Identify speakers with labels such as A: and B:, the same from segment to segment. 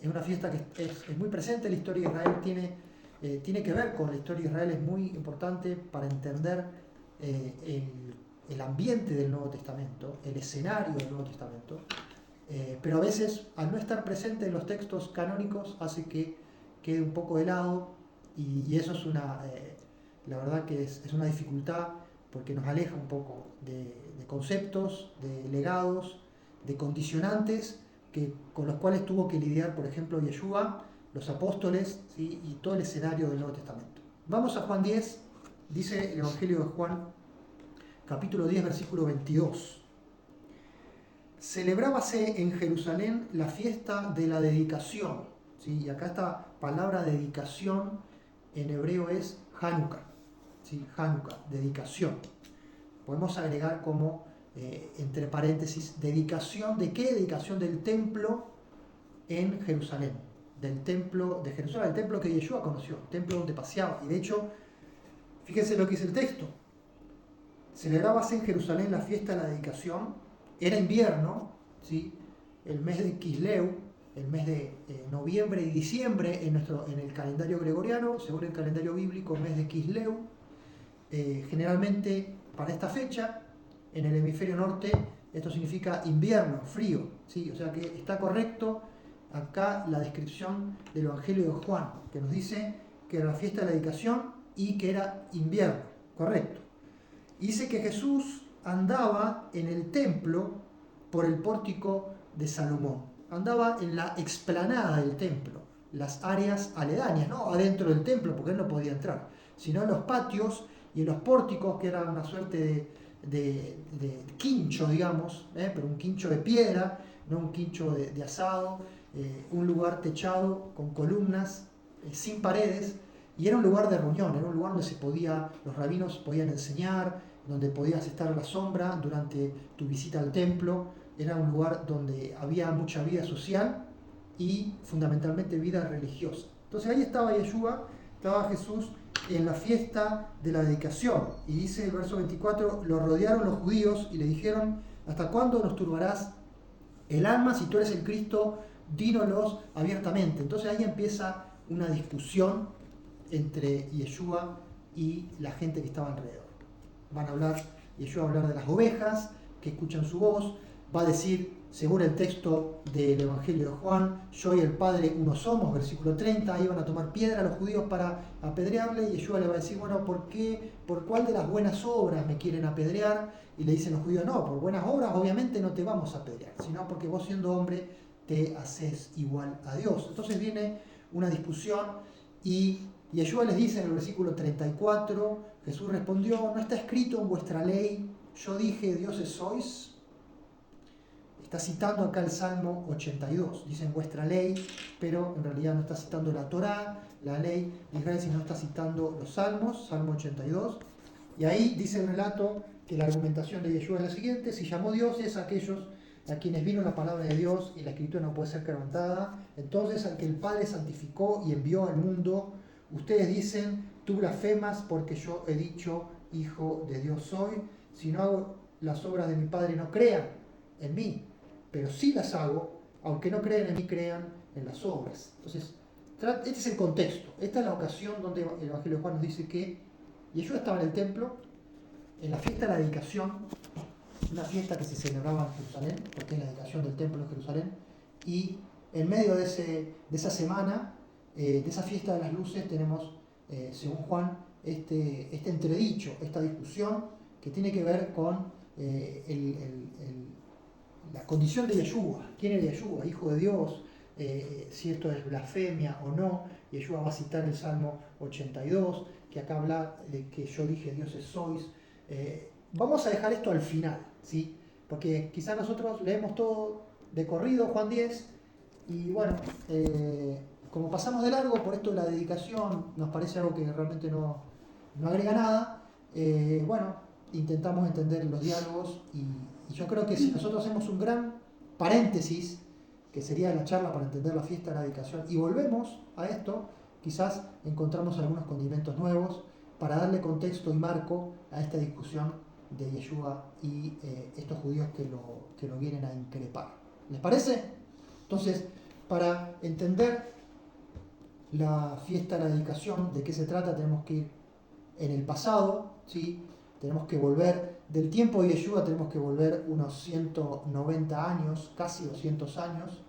A: es una fiesta que es muy presente en la historia de Israel, tiene que ver con la historia de Israel, es muy importante para entender el ambiente del Nuevo Testamento, el escenario del Nuevo Testamento, pero a veces al no estar presente en los textos canónicos hace que quede un poco de lado y eso es la verdad que es una dificultad porque nos aleja un poco de conceptos, de legados, de condicionantes con los cuales tuvo que lidiar, por ejemplo, Yeshua, los apóstoles, ¿sí? Y todo el escenario del Nuevo Testamento. Vamos a Juan 10, dice el Evangelio de Juan, capítulo 10, versículo 22. Celebrábase en Jerusalén la fiesta de la dedicación, ¿sí? Y acá esta palabra dedicación en hebreo es Hanukkah, ¿sí? Hanukkah, dedicación. Podemos agregar como, entre paréntesis, dedicación, ¿de qué? Dedicación del templo en Jerusalén, del templo de Jerusalén, el templo que Yeshua conoció, el templo donde paseaba. Y de hecho, fíjense lo que dice el texto. Celebrábase en Jerusalén la fiesta de la dedicación, era invierno, ¿sí? El mes de Kisleu, el mes de noviembre y diciembre en el calendario gregoriano, según el calendario bíblico, el mes de Kisleu. Generalmente para esta fecha, en el hemisferio norte, esto significa invierno, frío, ¿sí? O sea que está correcto acá la descripción del Evangelio de Juan, que nos dice que era la fiesta de la dedicación y que era invierno, correcto. Y dice que Jesús andaba en el templo por el pórtico de Salomón. Andaba en la explanada del templo, las áreas aledañas, no adentro del templo, porque él no podía entrar, sino en los patios y en los pórticos, que eran una suerte de quincho, digamos, pero un quincho de piedra, no un quincho de asado, un lugar techado con columnas, sin paredes, y era un lugar de reunión, era un lugar donde los rabinos podían enseñar, donde podías estar a la sombra durante tu visita al templo, era un lugar donde había mucha vida social y fundamentalmente vida religiosa. Entonces ahí estaba Yeshua, estaba Jesús en la fiesta de la dedicación. Y dice el verso 24, lo rodearon los judíos y le dijeron, ¿hasta cuándo nos turbarás el alma? Si tú eres el Cristo, dínolos abiertamente. Entonces ahí empieza una discusión entre Yeshua y la gente que estaba alrededor. Yeshua va a hablar de las ovejas que escuchan su voz, va a decir, según el texto del Evangelio de Juan, yo y el Padre uno somos, versículo 30, iban a tomar piedra a los judíos para apedrearle, y Yeshua le va a decir, bueno, ¿por cuál de las buenas obras me quieren apedrear? Y le dicen los judíos, no, por buenas obras obviamente no te vamos a apedrear, sino porque vos siendo hombre te haces igual a Dios. Entonces viene una discusión y Yeshua les dice en el versículo 34, Jesús respondió, ¿no está escrito en vuestra ley, yo dije, dioses sois? Está citando acá el Salmo 82, dice en vuestra ley, pero en realidad no está citando la Torá, la ley de Israel, sino está citando los Salmos, Salmo 82. Y ahí dice el relato que la argumentación de Yeshua es la siguiente, si llamó dioses a aquellos a quienes vino la palabra de Dios y la escritura no puede ser quebrantada, entonces al que el Padre santificó y envió al mundo, ustedes dicen, tú blasfemas porque yo he dicho, hijo de Dios soy, si no hago las obras de mi Padre no crean en mí, pero sí las hago, aunque no crean en mí, crean en las obras. Entonces, este es el contexto, esta es la ocasión donde el Evangelio de Juan nos dice que Yeshua estaba en el templo, en la fiesta de la dedicación, una fiesta que se celebraba en Jerusalén, porque es la dedicación del templo en Jerusalén, y en medio de esa semana, de esa fiesta de las luces, tenemos, según Juan, este entredicho, esta discusión que tiene que ver con la condición de Yeshua. ¿Quién era Yeshua? Hijo de Dios, si esto es blasfemia o no. Yeshua va a citar el Salmo 82, que acá habla de que yo dije dioses sois. Vamos a dejar esto al final, ¿sí? Porque quizás nosotros leemos todo de corrido, Juan 10, y bueno, como pasamos de largo por esto de la dedicación, nos parece algo que realmente no agrega nada, bueno, intentamos entender los diálogos y yo creo que si nosotros hacemos un gran paréntesis, que sería la charla para entender la fiesta de la dedicación, y volvemos a esto, quizás encontramos algunos condimentos nuevos para darle contexto y marco a esta discusión de Yeshua y estos judíos que lo vienen a increpar. ¿Les parece? Entonces, para entender la fiesta de la dedicación, de qué se trata, tenemos que ir en el pasado, ¿sí? Tenemos que volver del tiempo de Yeshua, tenemos que volver unos 190 años, casi 200 años.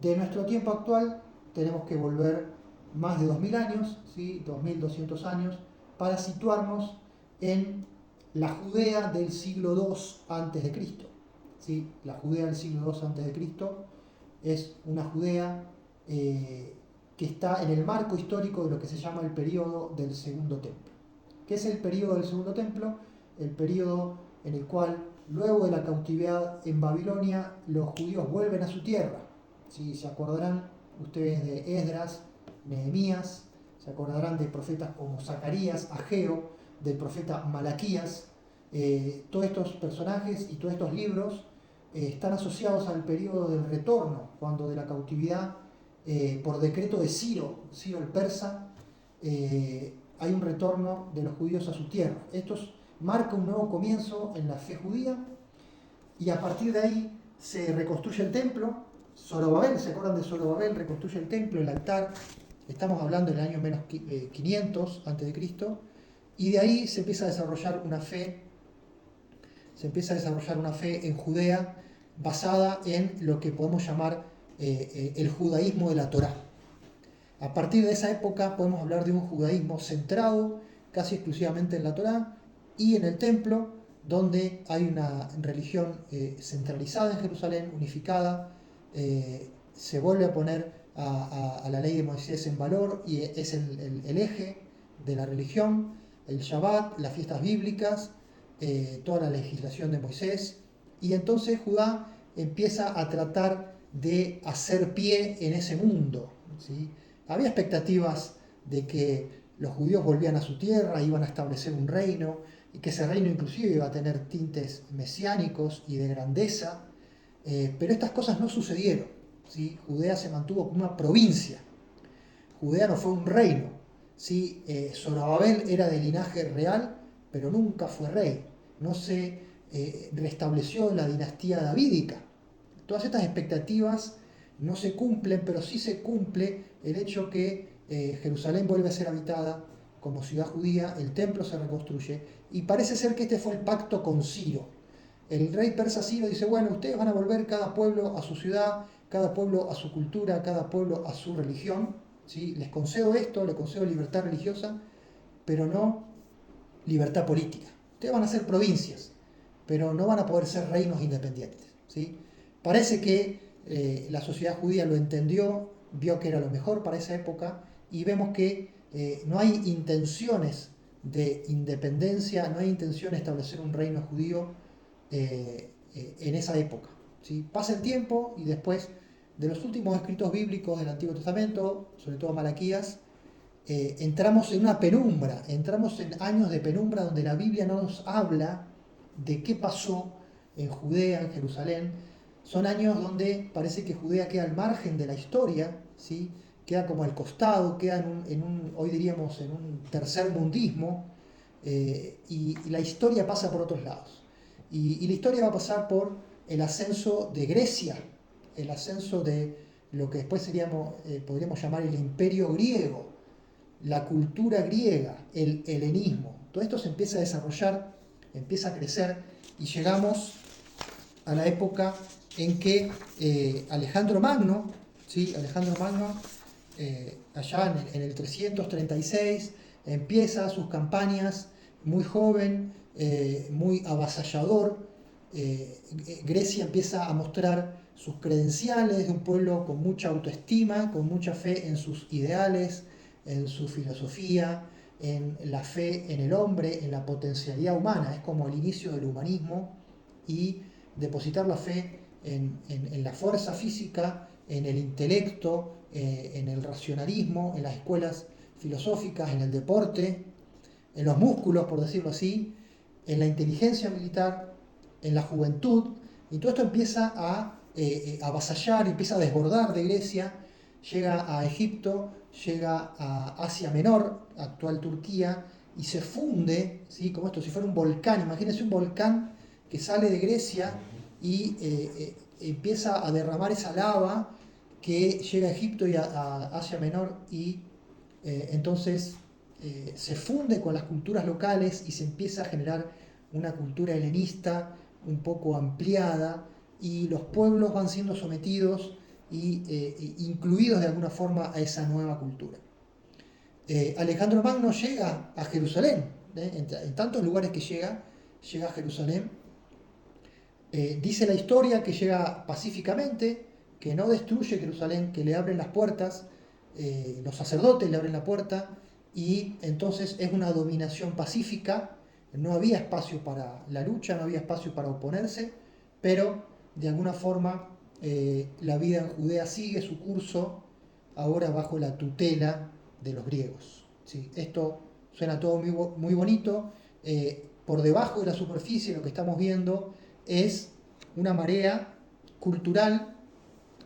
A: De nuestro tiempo actual tenemos que volver más de 2000 años, ¿sí? 2200 años, para situarnos en la Judea del siglo II antes de Cristo. ¿Sí? La Judea del siglo II antes de Cristo es una Judea que está en el marco histórico de lo que se llama el período del Segundo Templo. ¿Qué es el período del Segundo Templo? El período en el cual, luego de la cautividad en Babilonia, los judíos vuelven a su tierra. ¿Sí? Se acordarán ustedes de Esdras, Nehemías, se acordarán de profetas como Zacarías, Ageo, del profeta Malaquías. Todos estos personajes y todos estos libros están asociados al periodo del retorno, cuando de la cautividad, por decreto de Ciro el persa, hay un retorno de los judíos a su tierra. Esto marca un nuevo comienzo en la fe judía, y a partir de ahí se reconstruye el templo. Zorobabel, ¿se acuerdan de Zorobabel? Reconstruye el templo, el altar. Estamos hablando del año menos 500 a.C. Y de ahí se empieza a desarrollar una fe en Judea basada en lo que podemos llamar el judaísmo de la Torá. A partir de esa época podemos hablar de un judaísmo centrado casi exclusivamente en la Torá y en el templo, donde hay una religión centralizada en Jerusalén, unificada. Se vuelve a poner a la ley de Moisés en valor y es el eje de la religión, el Shabbat, las fiestas bíblicas, toda la legislación de Moisés. Y entonces Judá empieza a tratar de hacer pie en ese mundo, ¿sí? Había expectativas de que los judíos volvían a su tierra, iban a establecer un reino, y que ese reino inclusive iba a tener tintes mesiánicos y de grandeza, pero estas cosas no sucedieron, ¿sí? Judea se mantuvo como una provincia. Judea no fue un reino, ¿sí? Zorobabel era de linaje real, pero nunca fue rey. No se restableció la dinastía davídica. Todas estas expectativas no se cumplen, pero sí se cumple el hecho que Jerusalén vuelve a ser habitada como ciudad judía, el templo se reconstruye, y parece ser que este fue el pacto con Ciro. El rey persa Ciro dice, bueno, ustedes van a volver cada pueblo a su ciudad, cada pueblo a su cultura, cada pueblo a su religión, ¿sí? Les concedo esto, les concedo libertad religiosa, pero no libertad política. Ustedes van a ser provincias, pero no van a poder ser reinos independientes, ¿sí? Parece que la sociedad judía lo entendió, vio que era lo mejor para esa época, y vemos que no hay intenciones de independencia, no hay intención de establecer un reino judío en esa época, ¿sí? Pasa el tiempo y después de los últimos escritos bíblicos del Antiguo Testamento, sobre todo Malaquías, entramos en una penumbra, entramos en años de penumbra donde la Biblia no nos habla de qué pasó en Judea, en Jerusalén. Son años donde parece que Judea queda al margen de la historia, ¿sí? Queda como al costado, queda hoy diríamos, en un tercer mundismo, y la historia pasa por otros lados. Y la historia va a pasar por el ascenso de Grecia, el ascenso de lo que después podríamos llamar el imperio griego, la cultura griega, el helenismo. Todo esto se empieza a desarrollar, empieza a crecer, y llegamos a la época en que Alejandro Magno, ¿sí? Allá en el 336, empieza sus campañas muy joven, muy avasallador. Grecia empieza a mostrar sus credenciales de un pueblo con mucha autoestima, con mucha fe en sus ideales, en su filosofía, en la fe en el hombre, en la potencialidad humana. Es como el inicio del humanismo, y depositar la fe en la fuerza física, en el intelecto, en el racionalismo, en las escuelas filosóficas, en el deporte, en los músculos, por decirlo así, en la inteligencia militar, en la juventud. Y todo esto empieza a avasallar, empieza a desbordar de Grecia, llega a Egipto, llega a Asia Menor, actual Turquía, y se funde, ¿sí? Como esto, si fuera un volcán. Imagínense un volcán que sale de Grecia y empieza a derramar esa lava que llega a Egipto y a Asia Menor y entonces se funde con las culturas locales y se empieza a generar una cultura helenista un poco ampliada y los pueblos van siendo sometidos y incluidos de alguna forma a esa nueva cultura. Alejandro Magno llega a Jerusalén, en tantos lugares que llega a Jerusalén. Dice la historia que llega pacíficamente, que no destruye Jerusalén, que le abren las puertas, los sacerdotes le abren la puerta y entonces es una dominación pacífica, no había espacio para la lucha, no había espacio para oponerse, pero de alguna forma la vida en Judea sigue su curso ahora bajo la tutela de los griegos. ¿Sí? Esto suena todo muy bonito, por debajo de la superficie lo que estamos viendo es una marea cultural,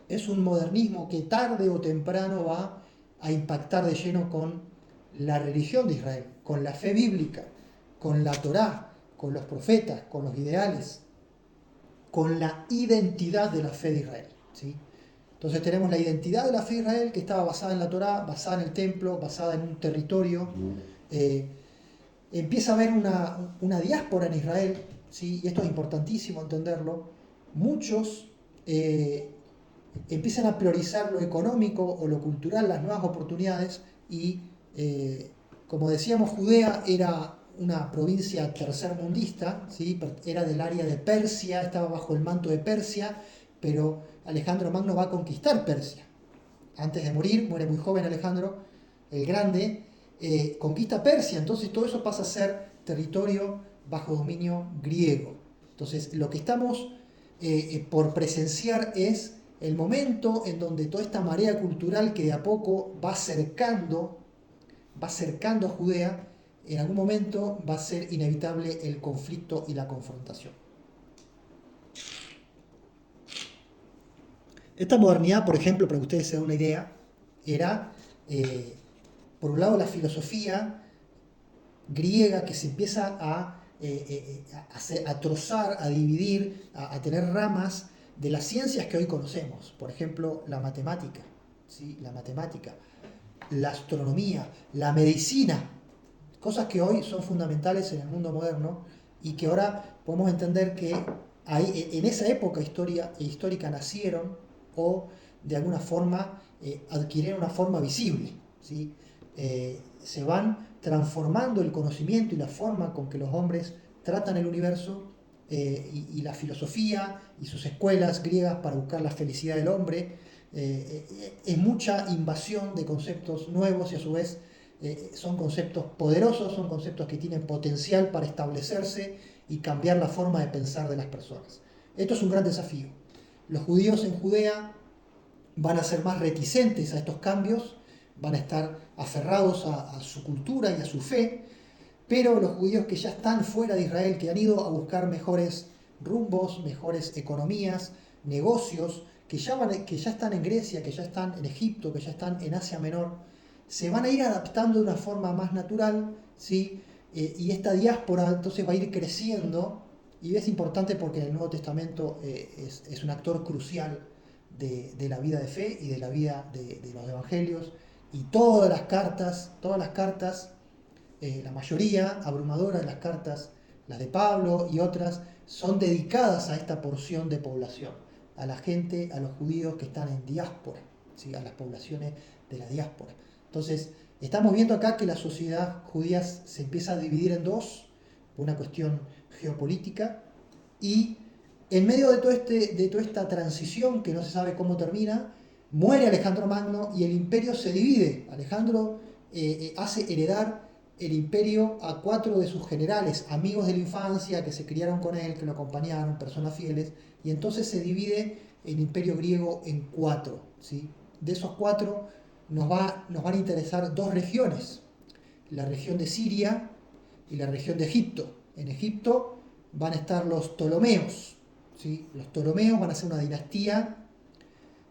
A: es un modernismo que tarde o temprano va a impactar de lleno con la religión de Israel, con la fe bíblica, con la Torá, con los profetas, con los ideales, con la identidad de la fe de Israel. ¿Sí? Entonces tenemos la identidad de la fe de Israel que estaba basada en la Torá, basada en el templo, basada en un territorio. Empieza a haber una diáspora en Israel, ¿sí? Y esto es importantísimo entenderlo. Muchos empiezan a priorizar lo económico o lo cultural, las nuevas oportunidades, y como decíamos, Judea era una provincia tercermundista, ¿sí? Era del área de Persia, estaba bajo el manto de Persia, pero Alejandro Magno va a conquistar Persia. Antes de morir, muere muy joven Alejandro el Grande, conquista Persia, entonces todo eso pasa a ser territorio bajo dominio griego. Entonces lo que estamos por presenciar es el momento en donde toda esta marea cultural que de a poco va acercando a Judea, en algún momento va a ser inevitable el conflicto y la confrontación. Esta modernidad, por ejemplo, para que ustedes se den una idea, era, por un lado, la filosofía griega que se empieza a trozar, a dividir, a tener ramas de las ciencias que hoy conocemos. Por ejemplo, la matemática, ¿sí? La astronomía, la medicina, cosas que hoy son fundamentales en el mundo moderno y que ahora podemos entender que en esa época histórica nacieron o de alguna forma adquirieron una forma visible. ¿Sí? Se van transformando el conocimiento y la forma con que los hombres tratan el universo y la filosofía y sus escuelas griegas para buscar la felicidad del hombre. Es mucha invasión de conceptos nuevos y a su vez son conceptos poderosos, son conceptos que tienen potencial para establecerse y cambiar la forma de pensar de las personas. Esto es un gran desafío. Los judíos en Judea van a ser más reticentes a estos cambios, van a estar aferrados a su cultura y a su fe, pero los judíos que ya están fuera de Israel, que han ido a buscar mejores rumbos, mejores economías, negocios, que ya están en Grecia, que ya están en Egipto, que ya están en Asia Menor, se van a ir adaptando de una forma más natural, ¿sí? Y esta diáspora entonces va a ir creciendo, y es importante porque el Nuevo Testamento es un actor crucial de la vida de fe y de la vida de los evangelios, y todas las cartas, la mayoría abrumadora de las cartas, las de Pablo y otras, son dedicadas a esta porción de población, a la gente, a los judíos que están en diáspora, ¿sí? A las poblaciones de la diáspora. Entonces, estamos viendo acá que la sociedad judía se empieza a dividir en dos, por una cuestión geopolítica, y en medio de toda esta transición que no se sabe cómo termina, muere Alejandro Magno y el imperio se divide. Alejandro hace heredar el imperio a 4 de sus generales, amigos de la infancia, que se criaron con él, que lo acompañaron, personas fieles, y entonces se divide el imperio griego en 4. ¿Sí? De esos 4 nos van a interesar 2 regiones, la región de Siria y la región de Egipto. En Egipto van a estar los Ptolomeos. ¿Sí? Los Ptolomeos van a ser una dinastía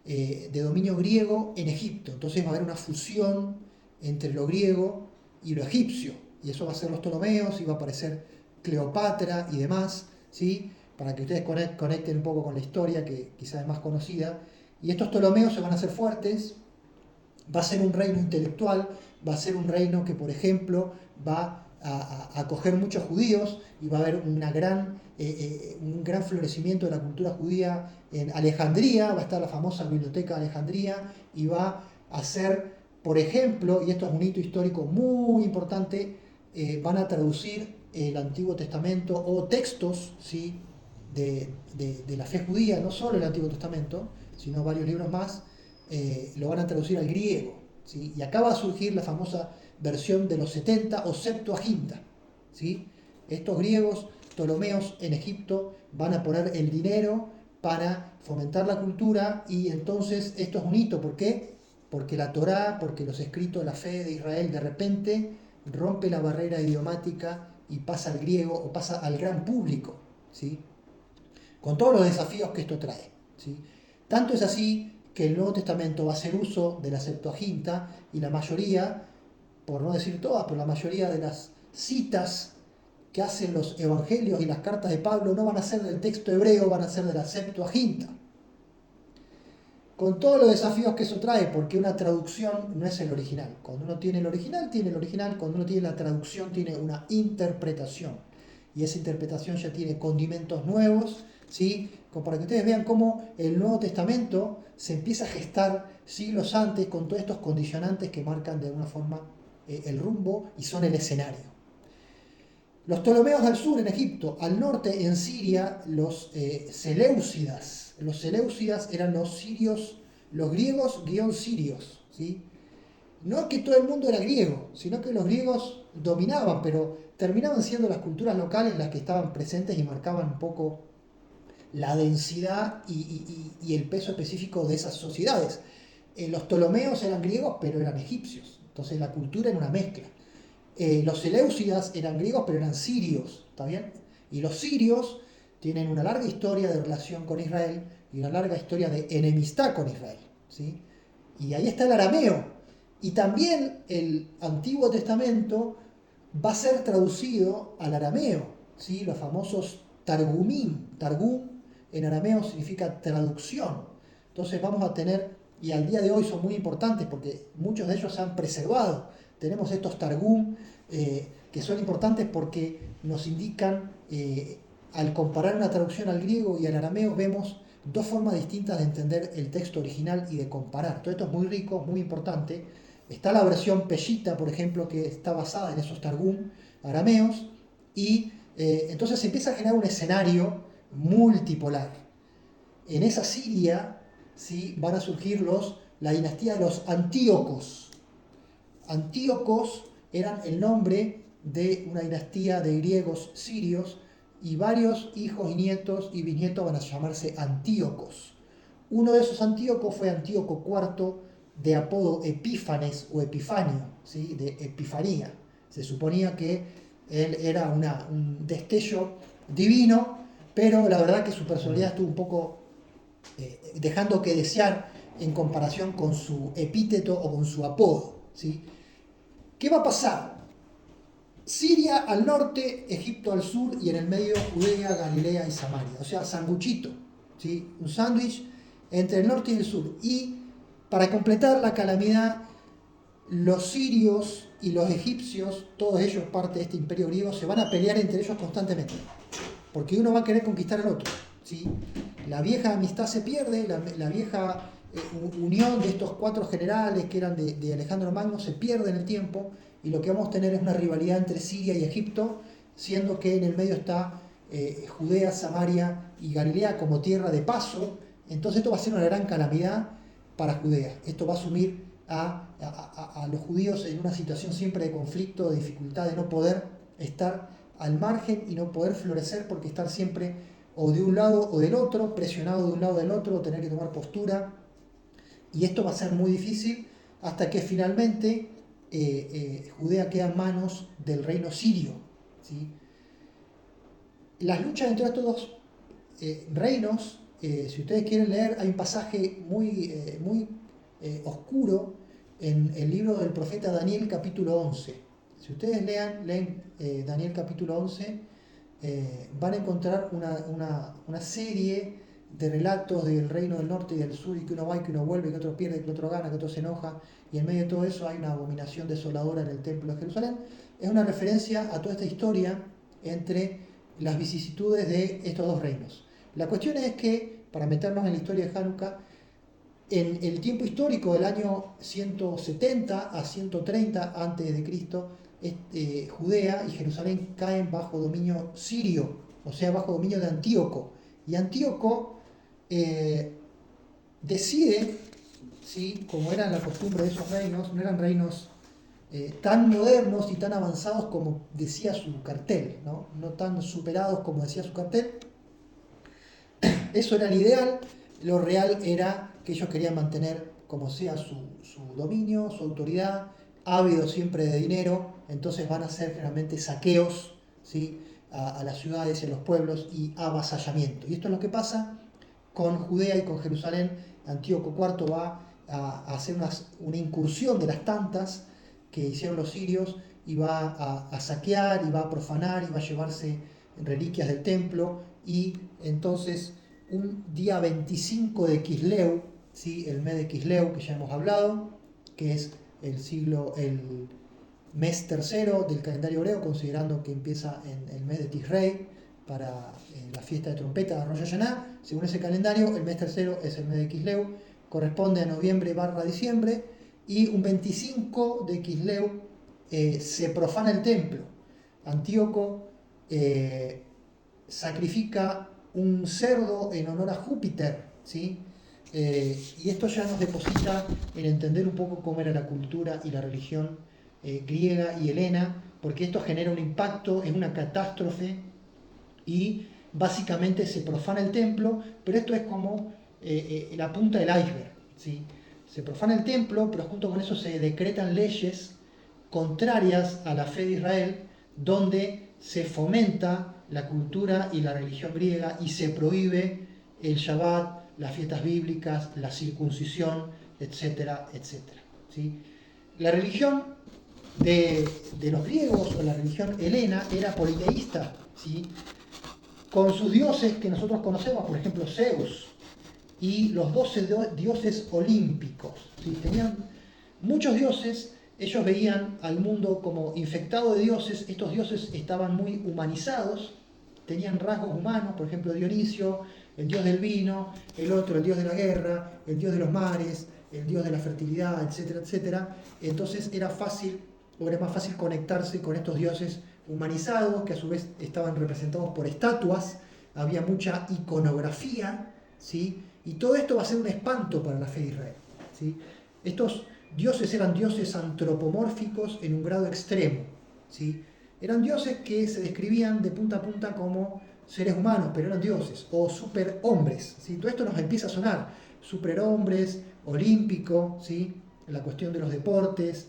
A: de dominio griego en Egipto. Entonces va a haber una fusión entre lo griego y lo egipcio. Y eso va a ser los Ptolomeos y va a aparecer Cleopatra y demás, ¿sí? Para que ustedes conecten un poco con la historia, que quizás es más conocida. Y estos Ptolomeos se van a hacer fuertes, va a ser un reino intelectual, va a ser un reino que, por ejemplo, va a acoger muchos judíos y va a haber un gran florecimiento de la cultura judía en Alejandría, va a estar la famosa biblioteca de Alejandría y va a ser, por ejemplo, y esto es un hito histórico muy importante, van a traducir el Antiguo Testamento o textos, ¿sí?, de la fe judía, no solo el Antiguo Testamento, sino varios libros más, lo van a traducir al griego, ¿sí? Y acá va a surgir la famosa versión de los 70 o Septuaginta, ¿sí? Estos griegos, Ptolomeos en Egipto, van a poner el dinero para fomentar la cultura y entonces esto es un hito. ¿Por qué? Porque la Torá, porque los escritos de la fe de Israel de repente rompe la barrera idiomática y pasa al griego o pasa al gran público, ¿sí?, con todos los desafíos que esto trae, ¿sí? Tanto es así que el Nuevo Testamento va a hacer uso de la Septuaginta y la mayoría, por no decir todas, pero la mayoría de las citas que hacen los evangelios y las cartas de Pablo no van a ser del texto hebreo, van a ser de la Septuaginta. Con todos los desafíos que eso trae, porque una traducción no es el original. Cuando uno tiene el original, tiene el original. Cuando uno tiene la traducción, tiene una interpretación. Y esa interpretación ya tiene condimentos nuevos, ¿sí? Como para que ustedes vean cómo el Nuevo Testamento se empieza a gestar siglos antes con todos estos condicionantes que marcan de alguna forma el rumbo y son el escenario. Los Ptolomeos al sur en Egipto, al norte en Siria los Seleucidas. Los Seleucidas eran los sirios, los griegos guión sirios, ¿sí? No es que todo el mundo era griego, sino que los griegos dominaban, pero terminaban siendo las culturas locales las que estaban presentes y marcaban un poco la densidad y el peso específico de esas sociedades. Los Ptolomeos eran griegos, pero eran egipcios, entonces la cultura era una mezcla. Los Seleucidas eran griegos, pero eran sirios, ¿está bien? Y los sirios tienen una larga historia de relación con Israel y una larga historia de enemistad con Israel, ¿sí? Y ahí está el arameo. Y también el Antiguo Testamento va a ser traducido al arameo, ¿sí? Los famosos Targumim. Targum en arameo significa traducción. Entonces vamos a tener, y al día de hoy son muy importantes porque muchos de ellos se han preservado. Tenemos estos Targum que son importantes porque nos indican, al comparar una traducción al griego y al arameo, vemos dos formas distintas de entender el texto original y de comparar. Todo esto es muy rico, muy importante. Está la versión Peshita, por ejemplo, que está basada en esos Targum arameos, y entonces se empieza a generar un escenario multipolar. En esa Siria, ¿sí?, van a surgir la dinastía de los Antíocos. Antíocos eran el nombre de una dinastía de griegos sirios y varios hijos y nietos y bisnietos van a llamarse Antíocos. Uno de esos Antíocos fue Antíoco IV, de apodo Epífanes o Epifanio, ¿sí?, de Epifanía. Se suponía que él era un destello divino, pero la verdad que su personalidad estuvo un poco dejando que desear en comparación con su epíteto o con su apodo, ¿sí? ¿Qué va a pasar? Siria al norte, Egipto al sur y en el medio Judea, Galilea y Samaria. O sea, sanguchito, ¿sí? Un sándwich entre el norte y el sur. Y para completar la calamidad, los sirios y los egipcios, todos ellos parte de este imperio griego, se van a pelear entre ellos constantemente. Porque uno va a querer conquistar al otro, ¿sí? La vieja amistad se pierde, la vieja unión de estos cuatro generales que eran de Alejandro Magno se pierde en el tiempo, y lo que vamos a tener es una rivalidad entre Siria y Egipto, siendo que en el medio está Judea, Samaria y Galilea como tierra de paso. Entonces esto va a ser una gran calamidad para Judea. Esto va a sumir a los judíos en una situación siempre de conflicto, de dificultad, de no poder estar al margen y no poder florecer, porque estar siempre o de un lado o del otro, presionado de un lado o del otro, tener que tomar postura. Y esto va a ser muy difícil hasta que finalmente Judea queda en manos del reino sirio, ¿sí? Las luchas entre estos dos reinos, si ustedes quieren leer, hay un pasaje muy oscuro en el libro del profeta Daniel capítulo 11. Si ustedes leen Daniel capítulo 11, van a encontrar una serie de relatos del reino del norte y del sur, y que uno va y que uno vuelve, que otro pierde, que otro gana, que otro se enoja, y en medio de todo eso hay una abominación desoladora en el templo de Jerusalén. Es una referencia a toda esta historia entre las vicisitudes de estos dos reinos. La cuestión es que, para meternos en la historia de Hanukkah, en el tiempo histórico del año 170 a 130 a.C., Judea y Jerusalén caen bajo dominio sirio, o sea, bajo dominio de Antíoco. Y Antíoco decide, ¿sí?, como era la costumbre de esos reinos, no eran reinos tan modernos y tan avanzados como decía su cartel, ¿no? No tan superados como decía su cartel. Eso era el ideal. Lo real era que ellos querían mantener como sea su dominio, su autoridad, ávidos siempre de dinero. Entonces van a hacer generalmente saqueos, ¿sí?, a las ciudades y a los pueblos, y avasallamiento. Y esto es lo que pasa con Judea y con Jerusalén. Antíoco IV va a hacer una incursión de las tantas que hicieron los sirios, y va a saquear, y va a profanar, y va a llevarse reliquias del templo. Y entonces, un día 25 de Kisleu, ¿sí?, el mes de Kisleu, que ya hemos hablado, que es el mes tercero del calendario hebreo, considerando que empieza en el mes de Tisrei para la fiesta de trompeta de Rosh Hashanah. Según ese calendario, el mes tercero es el mes de Kisleu, corresponde a noviembre/diciembre, y un 25 de Kisleu se profana el templo. Antíoco sacrifica un cerdo en honor a Júpiter, ¿sí? Y esto ya nos deposita en entender un poco cómo era la cultura y la religión griega y helena, porque esto genera un impacto, es una catástrofe, y básicamente se profana el templo. Pero esto es como la punta del iceberg, ¿sí? Se profana el templo, pero junto con eso se decretan leyes contrarias a la fe de Israel, donde se fomenta la cultura y la religión griega, y se prohíbe el Shabbat, las fiestas bíblicas, la circuncisión, etcétera, etcétera, ¿sí? La religión de los griegos, o la religión helena, era politeísta, ¿sí?, con sus dioses que nosotros conocemos, por ejemplo Zeus, y los 12 dioses olímpicos, ¿sí? Tenían muchos dioses. Ellos veían al mundo como infectado de dioses. Estos dioses estaban muy humanizados, tenían rasgos humanos. Por ejemplo, Dionisio, el dios del vino; el otro, el dios de la guerra; el dios de los mares; el dios de la fertilidad, etcétera, etcétera. Entonces era más fácil conectarse con estos dioses humanizados, que a su vez estaban representados por estatuas. Había mucha iconografía, ¿sí? Y todo esto va a ser un espanto para la fe de Israel, ¿sí? Estos dioses eran dioses antropomórficos en un grado extremo, ¿sí? Eran dioses que se describían de punta a punta como seres humanos, pero eran dioses, o superhombres, ¿sí? Todo esto nos empieza a sonar: superhombres, olímpico, ¿sí?, la cuestión de los deportes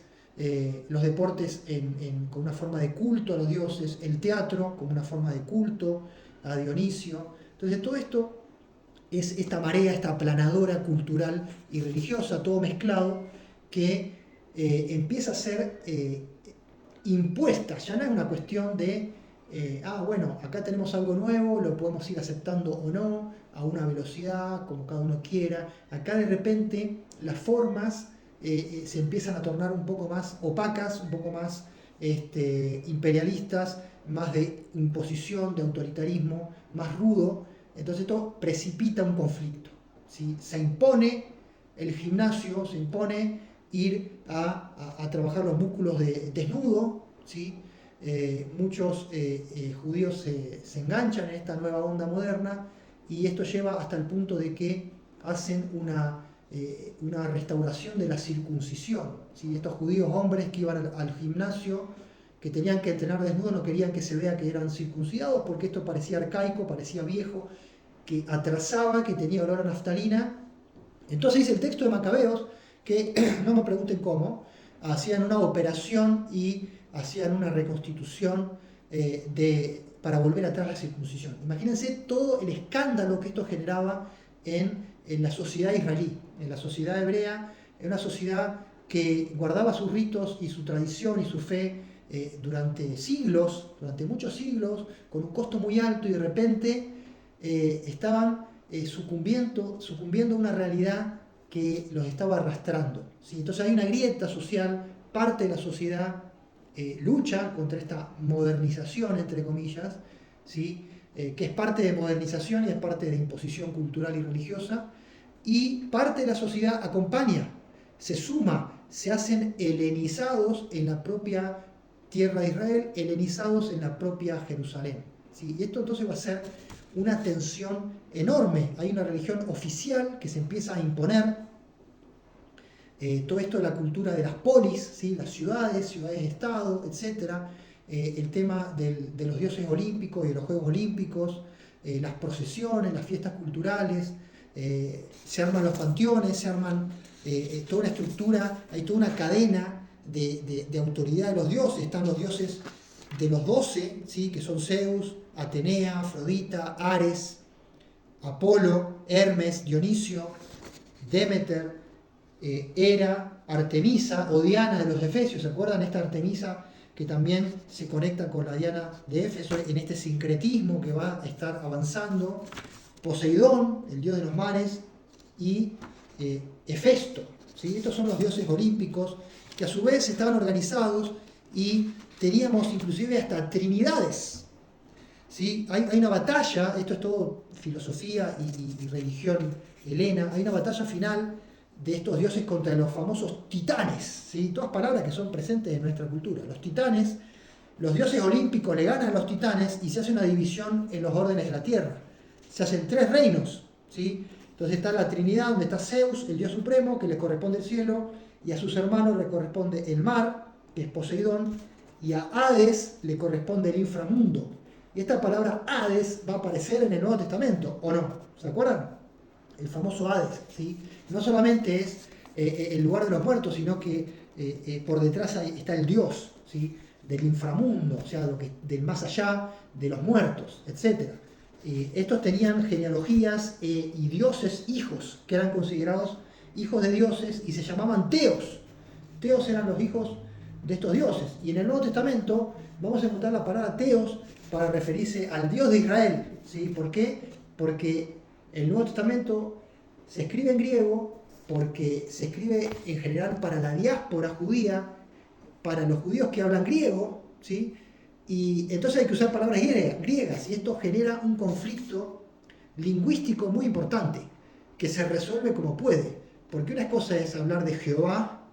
A: con una forma de culto a los dioses; el teatro como una forma de culto a Dionisio. Entonces todo esto es esta marea, esta aplanadora cultural y religiosa, todo mezclado, que empieza a ser impuesta. Ya no es una cuestión de, bueno, acá tenemos algo nuevo, lo podemos ir aceptando o no, a una velocidad, como cada uno quiera. Acá de repente las formas se empiezan a tornar un poco más opacas, un poco más imperialistas, más de imposición, de autoritarismo, más rudo. Entonces esto precipita un conflicto, ¿sí? Se impone el gimnasio, se impone ir a trabajar los músculos desnudo, ¿sí? Muchos judíos se enganchan en esta nueva onda moderna, y esto lleva hasta el punto de que hacen una restauración de la circuncisión, ¿sí? Estos judíos hombres que iban al gimnasio, que tenían que entrenar desnudos, no querían que se vea que eran circuncidados, porque esto parecía arcaico, parecía viejo, que atrasaba, que tenía olor a naftalina. Entonces dice el texto de Macabeos que, no me pregunten cómo, hacían una operación y hacían una reconstitución para volver atrás la circuncisión. Imagínense todo el escándalo que esto generaba en la sociedad israelí, en la sociedad hebrea, en una sociedad que guardaba sus ritos y su tradición y su fe durante siglos, durante muchos siglos, con un costo muy alto, y de repente estaban sucumbiendo a una realidad que los estaba arrastrando, ¿sí? Entonces hay una grieta social, parte de la sociedad lucha contra esta modernización, entre comillas, ¿sí? Que es parte de modernización y es parte de imposición cultural y religiosa, y parte de la sociedad acompaña, se suma, se hacen helenizados en la propia tierra de Israel, helenizados en la propia Jerusalén, ¿sí? Y esto entonces va a ser una tensión enorme. Hay una religión oficial que se empieza a imponer. Todo esto de la cultura de las polis, ¿sí? Las ciudades-estado, etc. El tema de los dioses olímpicos y de los Juegos Olímpicos, las procesiones, las fiestas culturales, se arman los panteones, se arman toda una estructura, hay toda una cadena de autoridad de los dioses. Están los dioses de los 12, ¿sí? Que son Zeus, Atenea, Afrodita, Ares, Apolo, Hermes, Dionisio, Demeter, Hera, Artemisa o Diana de los Efesios. ¿Se acuerdan? Esta Artemisa que también se conecta con la Diana de Éfeso en este sincretismo que va a estar avanzando. Poseidón, el dios de los mares, y Hefesto, ¿sí? Estos son los dioses olímpicos que a su vez estaban organizados y teníamos inclusive hasta trinidades, ¿sí? Hay una batalla, esto es todo filosofía y religión helena, hay una batalla final de estos dioses contra los famosos titanes, ¿sí? Todas palabras que son presentes en nuestra cultura. Los titanes, los dioses olímpicos le ganan a los titanes y se hace una división en los órdenes de la tierra. Se hacen 3 reinos, ¿sí? Entonces está la Trinidad, donde está Zeus, el dios supremo, que le corresponde el cielo, y a sus hermanos le corresponde el mar, que es Poseidón, y a Hades le corresponde el inframundo. Y esta palabra Hades va a aparecer en el Nuevo Testamento, ¿o no? ¿Se acuerdan? El famoso Hades, ¿sí? No solamente es el lugar de los muertos, sino que por detrás está el dios, ¿sí? Del inframundo, o sea, del más allá de los muertos, etc. Estos tenían genealogías y dioses hijos, que eran considerados hijos de dioses y se llamaban teos. Teos eran los hijos de estos dioses. Y en el Nuevo Testamento vamos a encontrar la palabra teos para referirse al Dios de Israel, ¿sí? ¿Por qué? Porque el Nuevo Testamento se escribe en griego, porque se escribe en general para la diáspora judía, para los judíos que hablan griego, ¿sí? Y entonces hay que usar palabras griegas, y esto genera un conflicto lingüístico muy importante, que se resuelve como puede, porque una cosa es hablar de Jehová,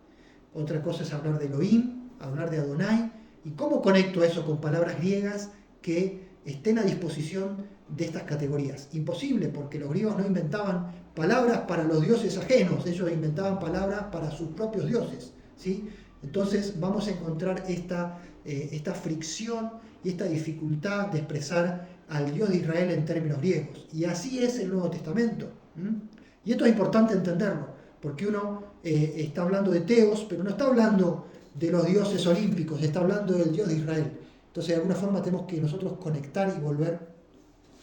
A: otra cosa es hablar de Elohim, hablar de Adonai, y cómo conecto eso con palabras griegas que estén a disposición de estas categorías. Imposible, porque los griegos no inventaban palabras para los dioses ajenos, ellos inventaban palabras para sus propios dioses, ¿sí? Entonces vamos a encontrar esta fricción y esta dificultad de expresar al Dios de Israel en términos griegos. Y así es el Nuevo Testamento. Y esto es importante entenderlo, porque uno está hablando de teos, pero no está hablando de los dioses olímpicos, está hablando del Dios de Israel. Entonces de alguna forma tenemos que nosotros conectar y volver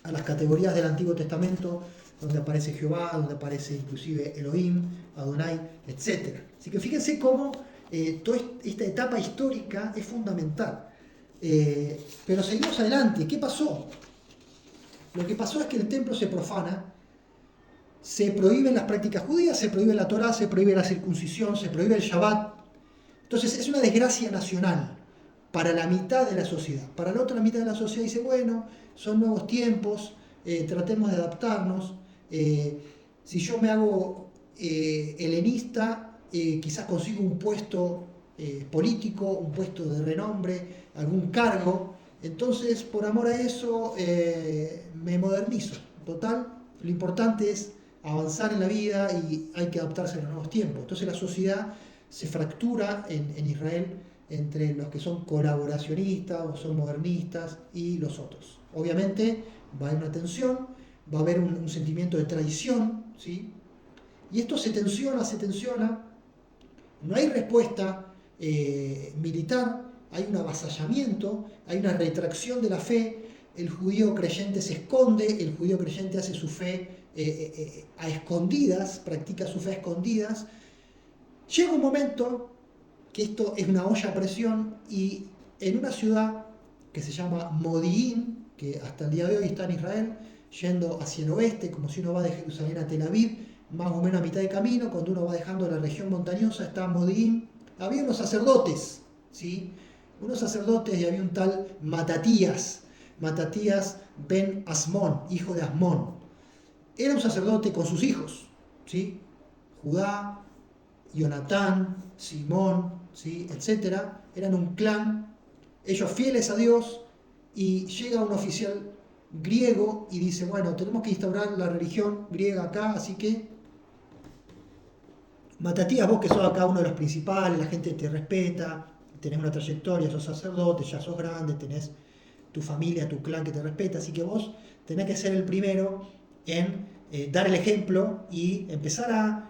A: a las categorías del Antiguo Testamento, donde aparece Jehová, donde aparece inclusive Elohim, Adonai, etc. Así que fíjense cómo toda esta etapa histórica es fundamental. Pero seguimos adelante. ¿Qué pasó? Lo que pasó es que el templo se profana, se prohíben las prácticas judías, se prohíbe la Torá, se prohíbe la circuncisión, se prohíbe el Shabbat. Entonces es una desgracia nacional para la mitad de la sociedad. Para la otra mitad de la sociedad dice, bueno, son nuevos tiempos, tratemos de adaptarnos. Si yo me hago helenista, quizás consigo un puesto político, un puesto de renombre, algún cargo. Entonces, por amor a eso, me modernizo. Total, lo importante es avanzar en la vida y hay que adaptarse a los nuevos tiempos. Entonces la sociedad se fractura en Israel entre los que son colaboracionistas o son modernistas y los otros. Obviamente va a haber una tensión, va a haber un sentimiento de traición, ¿sí? Y esto se tensiona, no hay respuesta militar, hay un avasallamiento, hay una retracción de la fe, el judío creyente se esconde, el judío creyente hace su fe a escondidas, practica su fe a escondidas. Llega un momento que esto es una olla a presión y en una ciudad que se llama Modi'in, que hasta el día de hoy está en Israel, yendo hacia el oeste, como si uno va de Jerusalén a Tel Aviv, más o menos a mitad de camino, cuando uno va dejando la región montañosa, está Modi'in. Había unos sacerdotes, ¿sí? Unos sacerdotes, y había un tal Matatías ben Asmón, hijo de Asmón. Era un sacerdote con sus hijos, ¿sí? Judá, Jonatán, Simón, ¿sí? Etcétera. Eran un clan, ellos fieles a Dios, y llega un oficial griego y dice, bueno, tenemos que instaurar la religión griega acá, así que Matatías, vos que sos acá uno de los principales, la gente te respeta, tenés una trayectoria, sos sacerdote, ya sos grande, tenés tu familia, tu clan que te respeta, así que vos tenés que ser el primero en dar el ejemplo y empezar a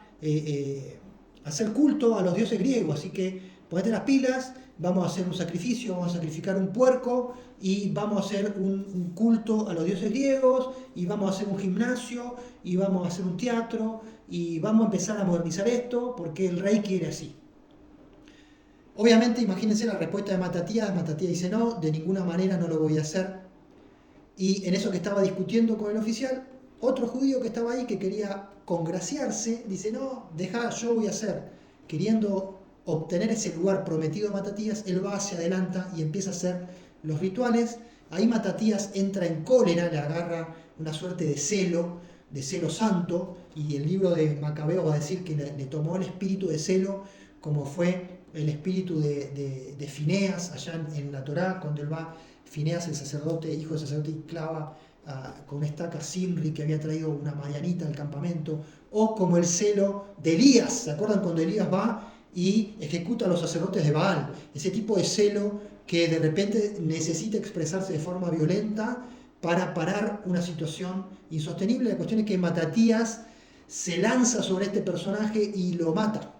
A: hacer culto a los dioses griegos, así que ponete las pilas, vamos a hacer un sacrificio, vamos a sacrificar un puerco y vamos a hacer un culto a los dioses griegos y vamos a hacer un gimnasio y vamos a hacer un teatro y vamos a empezar a modernizar esto porque el rey quiere así. Obviamente, imagínense la respuesta de Matatías. Matatías dice, no, de ninguna manera no lo voy a hacer. Y en eso que estaba discutiendo con el oficial, otro judío que estaba ahí, que quería congraciarse, dice, no, deja, yo voy a hacer. Queriendo obtener ese lugar prometido a Matatías, él va, se adelanta y empieza a hacer los rituales. Ahí Matatías entra en cólera, le agarra una suerte de celo santo, y el libro de Macabeo va a decir que le tomó el espíritu de celo, como fue el espíritu de Fineas allá en la Torá, cuando él va, Fineas el sacerdote, hijo del sacerdote, y clava con una estaca Simri que había traído una marianita al campamento, o como el celo de Elías. ¿Se acuerdan cuando Elías va y ejecuta a los sacerdotes de Baal? Ese tipo de celo que de repente necesita expresarse de forma violenta para parar una situación insostenible. La cuestión es que Matatías se lanza sobre este personaje y lo mata.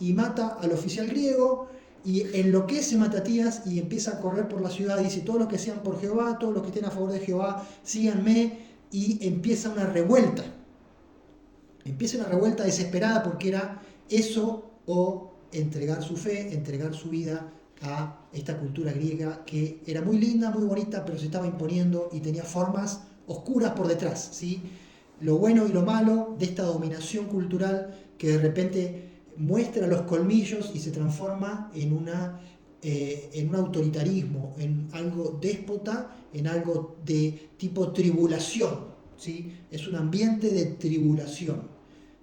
A: Y mata al oficial griego, y enloquece Matatías y empieza a correr por la ciudad. Dice, todos los que sean por Jehová, todos los que estén a favor de Jehová, síganme. Y empieza una revuelta. Empieza una revuelta desesperada, porque era eso o entregar su fe, entregar su vida a esta cultura griega que era muy linda, muy bonita, pero se estaba imponiendo y tenía formas oscuras por detrás, ¿sí? Lo bueno y lo malo de esta dominación cultural que de repente muestra los colmillos y se transforma en un autoritarismo, en algo déspota, en algo de tipo tribulación, ¿sí? Es un ambiente de tribulación,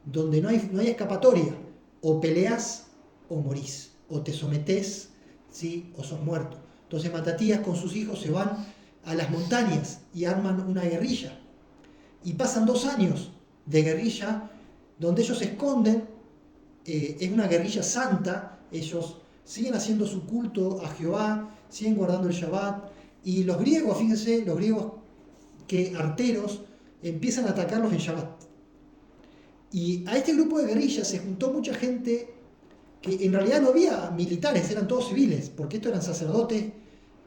A: donde no hay escapatoria, o peleas o morís, o te sometés, ¿sí? O sos muerto. Entonces Matatías con sus hijos se van a las montañas y arman una guerrilla. Y pasan 2 años de guerrilla donde ellos se esconden. Es una guerrilla santa. Ellos siguen haciendo su culto a Jehová, siguen guardando el Shabbat. Y los griegos, fíjense, los griegos que arteros empiezan a atacarlos en Shabbat. Y a este grupo de guerrillas se juntó mucha gente que en realidad no había militares, eran todos civiles, porque estos eran sacerdotes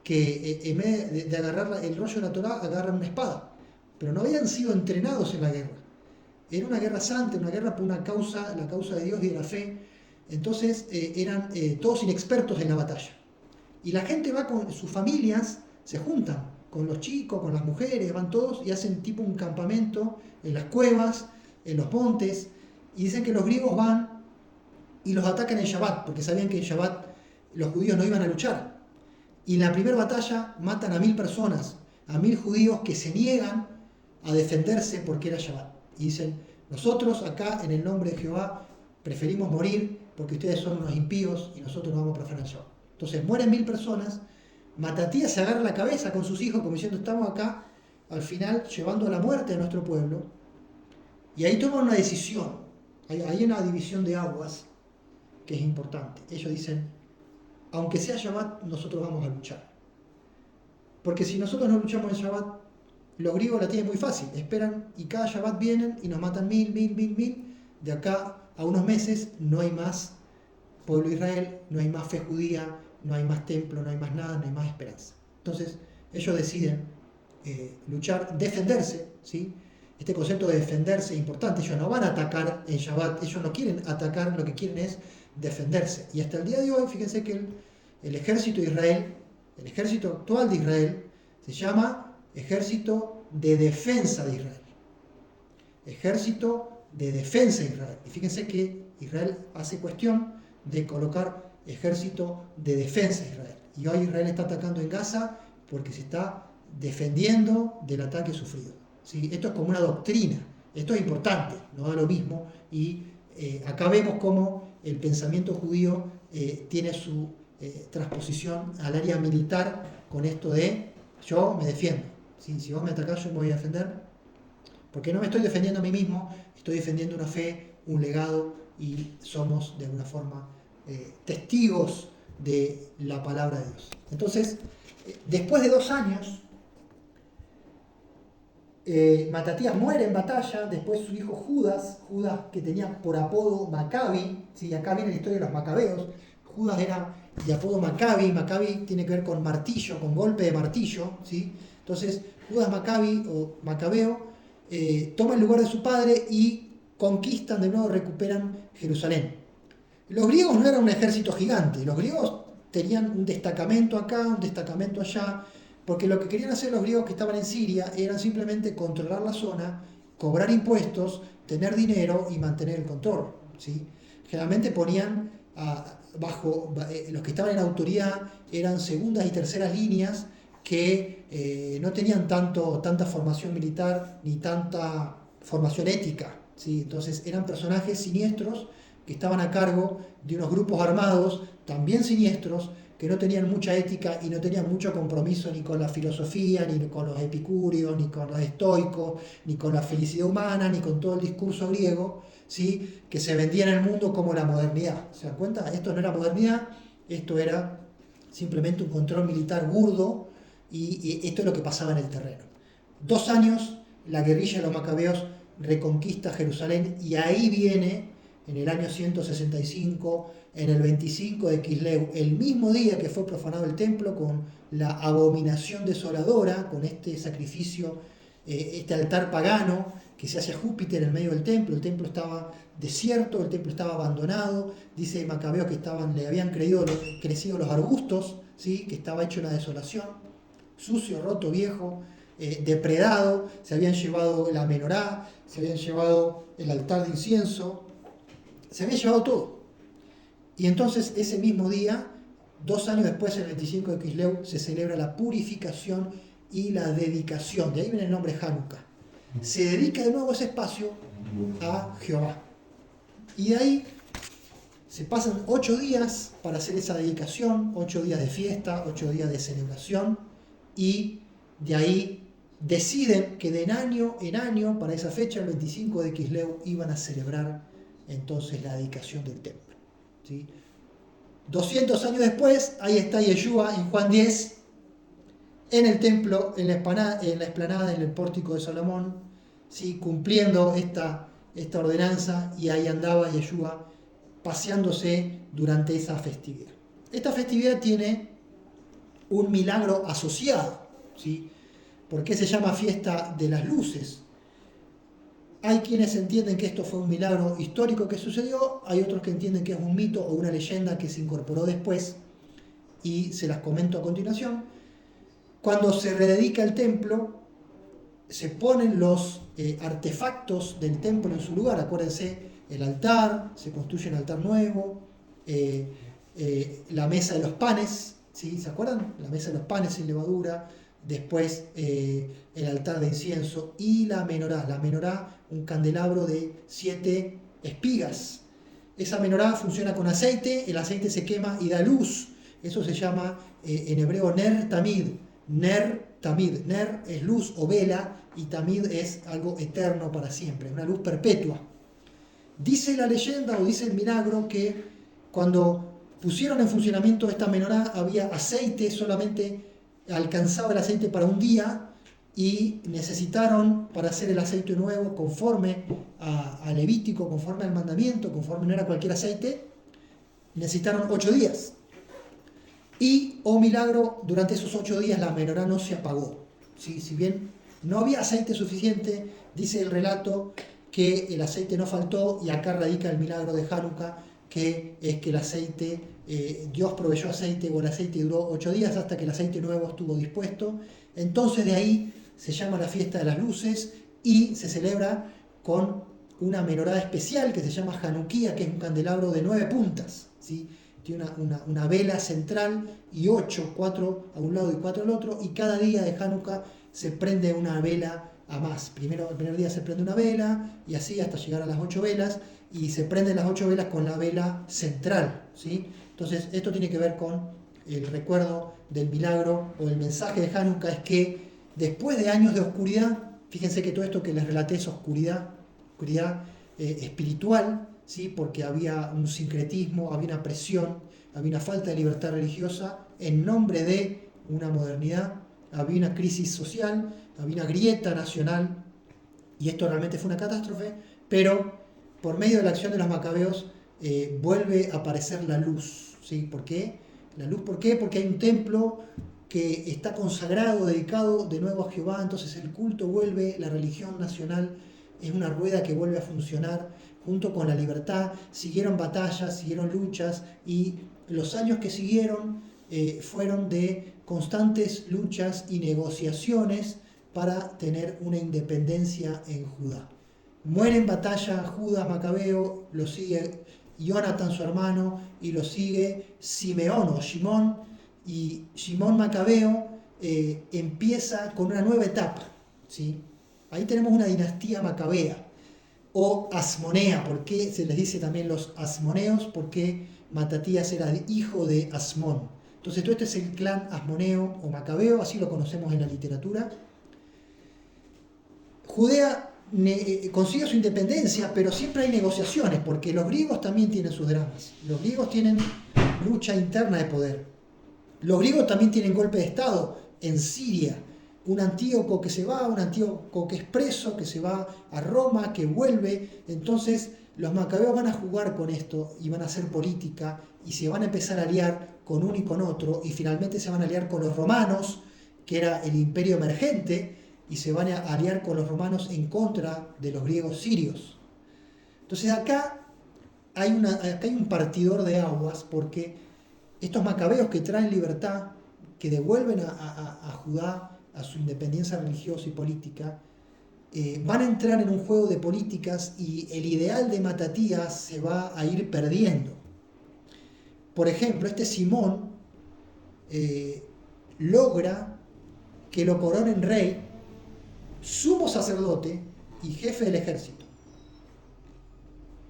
A: que en vez de agarrar el rollo de la Torá, agarran una espada, pero no habían sido entrenados en la guerra. Era una guerra santa, una guerra por una causa, la causa de Dios y de la fe. Entonces eran todos inexpertos en la batalla. Y la gente va con sus familias, se juntan con los chicos, con las mujeres, van todos y hacen tipo un campamento en las cuevas, en los montes, y dicen que los griegos van y los atacan en Shabbat, porque sabían que en Shabbat los judíos no iban a luchar. Y en la primera batalla matan a 1000 personas, a 1000 judíos que se niegan a defenderse porque era Shabbat. Y dicen, nosotros acá en el nombre de Jehová preferimos morir porque ustedes son unos impíos y nosotros no vamos a profanar Shabbat. Entonces mueren 1000 personas. Matatías se agarra la cabeza con sus hijos como diciendo, estamos acá al final llevando a la muerte a nuestro pueblo. Y ahí toman una decisión. Hay una división de aguas que es importante. Ellos dicen, aunque sea Shabbat, nosotros vamos a luchar. Porque si nosotros no luchamos en Shabbat, los griegos la tienen muy fácil. Esperan y cada Shabbat vienen y nos matan 1000. De acá a unos meses no hay más pueblo de Israel, no hay más fe judía, no hay más templo, no hay más nada, no hay más esperanza. Entonces ellos deciden luchar, defenderse, ¿sí? Este concepto de defenderse es importante. Ellos no van a atacar en Shabbat, ellos no quieren atacar, lo que quieren es defenderse. Y hasta el día de hoy, fíjense que el ejército de Israel, el ejército actual de Israel, se llama ejército de defensa de Israel. Ejército de defensa de Israel. Y fíjense que Israel hace cuestión de colocar ejército de defensa de Israel. Y hoy Israel está atacando en Gaza porque se está defendiendo del ataque sufrido. ¿Sí? Esto es como una doctrina. Esto es importante, no da lo mismo. Y acá vemos cómo el pensamiento judío tiene su transposición al área militar con esto de yo me defiendo. ¿Sí? Si vos me atacás, yo me voy a defender. Porque no me estoy defendiendo a mí mismo, estoy defendiendo una fe, un legado, y somos de alguna forma testigos de la palabra de Dios. Entonces, después de 2 años, Matatías muere en batalla. Después su hijo Judas que tenía por apodo Maccabi, ¿sí? Acá viene la historia de los macabeos. Judas era de apodo Maccabi. Maccabi tiene que ver con martillo, con golpe de martillo, ¿sí? Entonces Judas Maccabi o Macabeo toma el lugar de su padre y conquistan de nuevo, recuperan Jerusalén. Los griegos no eran un ejército gigante. Los griegos tenían un destacamento acá, un destacamento allá, porque lo que querían hacer los griegos que estaban en Siria era simplemente controlar la zona, cobrar impuestos, tener dinero y mantener el control, ¿sí? Generalmente ponían los que estaban en autoridad eran segundas y terceras líneas que no tenían tanta formación militar ni tanta formación ética, ¿sí? Entonces eran personajes siniestros que estaban a cargo de unos grupos armados también siniestros, que no tenían mucha ética y no tenían mucho compromiso ni con la filosofía, ni con los epicúreos, ni con los estoicos, ni con la felicidad humana, ni con todo el discurso griego, ¿sí? Que se vendía en el mundo como la modernidad. ¿Se dan cuenta? Esto no era modernidad, esto era simplemente un control militar burdo, y esto es lo que pasaba en el terreno. 2 años, la guerrilla de los macabeos reconquista Jerusalén, y ahí viene, en el año 165, en el 25 de Quisleu, el mismo día que fue profanado el templo, con la abominación desoladora, con este sacrificio, este altar pagano que se hace a Júpiter en medio del templo. El templo estaba desierto, el templo estaba abandonado. Dice Macabeo que le habían crecido los arbustos, ¿sí? Que estaba hecho una desolación, sucio, roto, viejo, depredado. Se habían llevado la menorá, se habían llevado el altar de incienso, se había llevado todo. Y entonces ese mismo día, 2 años después, el 25 de Quisleu, se celebra la purificación y la dedicación. De ahí viene el nombre Hanukkah. Se dedica de nuevo ese espacio a Jehová. Y de ahí se pasan 8 días para hacer esa dedicación, 8 días de fiesta, 8 días de celebración, y de ahí deciden que de año en año, para esa fecha, el 25 de Quisleu, iban a celebrar entonces la dedicación del templo, ¿sí? 200 años después, ahí está Yeshua en Juan 10, en el templo, en la explanada, en el pórtico de Salomón, ¿sí? Cumpliendo esta ordenanza, y ahí andaba Yeshua paseándose durante esa festividad. Esta festividad tiene un milagro asociado, ¿sí? ¿Por qué se llama fiesta de las luces? Hay quienes entienden que esto fue un milagro histórico que sucedió, hay otros que entienden que es un mito o una leyenda que se incorporó después, y se las comento a continuación. Cuando se rededica el templo, se ponen los artefactos del templo en su lugar. Acuérdense, el altar, se construye un altar nuevo, la mesa de los panes, ¿sí? ¿Se acuerdan? La mesa de los panes sin levadura. Después el altar de incienso y la menorá. La menorá, un candelabro de 7 espigas. Esa menorá funciona con aceite, el aceite se quema y da luz. Eso se llama en hebreo ner tamid. Ner tamid. Ner es luz o vela, y tamid es algo eterno para siempre, una luz perpetua. Dice la leyenda o dice el milagro que cuando pusieron en funcionamiento esta menorá había aceite, solamente alcanzaba el aceite para un día, y necesitaron, para hacer el aceite nuevo conforme a Levítico, conforme al mandamiento, conforme no era cualquier aceite, necesitaron 8 días. Y, oh milagro, durante esos 8 días la menorá no se apagó, ¿sí? Si bien no había aceite suficiente, dice el relato que el aceite no faltó, y acá radica el milagro de Hanukkah, que es que el aceite, Dios proveyó aceite, o el aceite duró 8 días hasta que el aceite nuevo estuvo dispuesto. Entonces de ahí se llama la fiesta de las luces y se celebra con una menorá especial que se llama Hanukkah, que es un candelabro de 9 puntas, ¿sí? Tiene una vela central y 8, 4 a un lado y 4 al otro, y cada día de Hanukkah se prende una vela a más. Primero, el primer día se prende una vela y así hasta llegar a las 8 velas, y se prenden las 8 velas con la vela central, ¿sí? Entonces esto tiene que ver con el recuerdo del milagro, o el mensaje de Hanukkah es que después de años de oscuridad, fíjense que todo esto que les relaté es oscuridad espiritual, ¿sí? Porque había un sincretismo, había una presión, había una falta de libertad religiosa en nombre de una modernidad, había una crisis social, había una grieta nacional, y esto realmente fue una catástrofe, pero por medio de la acción de los macabeos vuelve a aparecer la luz, ¿sí? ¿Por qué? La luz, ¿por qué? Porque hay un templo que está consagrado, dedicado de nuevo a Jehová, entonces el culto vuelve, la religión nacional es una rueda que vuelve a funcionar junto con la libertad. Siguieron batallas, siguieron luchas, y los años que siguieron fueron de constantes luchas y negociaciones para tener una independencia en Judá. Muere en batalla Judas Macabeo, lo sigue Jonathan su hermano, y lo sigue Simeón o Shimón, y Shimón Macabeo empieza con una nueva etapa, ¿sí? Ahí tenemos una dinastía macabea o asmonea. ¿Por qué se les dice también los asmoneos? Porque Matatías era hijo de Asmón. Entonces todo este es el clan asmoneo o macabeo, así lo conocemos en la literatura. Judea consigue su independencia, pero siempre hay negociaciones, porque los griegos también tienen sus dramas. Los griegos tienen lucha interna de poder. Los griegos también tienen golpe de estado en Siria. Un Antíoco que se va, un Antíoco que es preso, que se va a Roma, que vuelve. Entonces los macabeos van a jugar con esto y van a hacer política, y se van a empezar a aliar con uno y con otro, y finalmente se van a aliar con los romanos, que era el imperio emergente, y se van a aliar con los romanos en contra de los griegos sirios. Entonces acá hay un partidor de aguas, porque estos macabeos que traen libertad, que devuelven a Judá a su independencia religiosa y política, van a entrar en un juego de políticas, y el ideal de Matatías se va a ir perdiendo. Por ejemplo, este Simón logra que lo coronen rey, sumo sacerdote y jefe del ejército.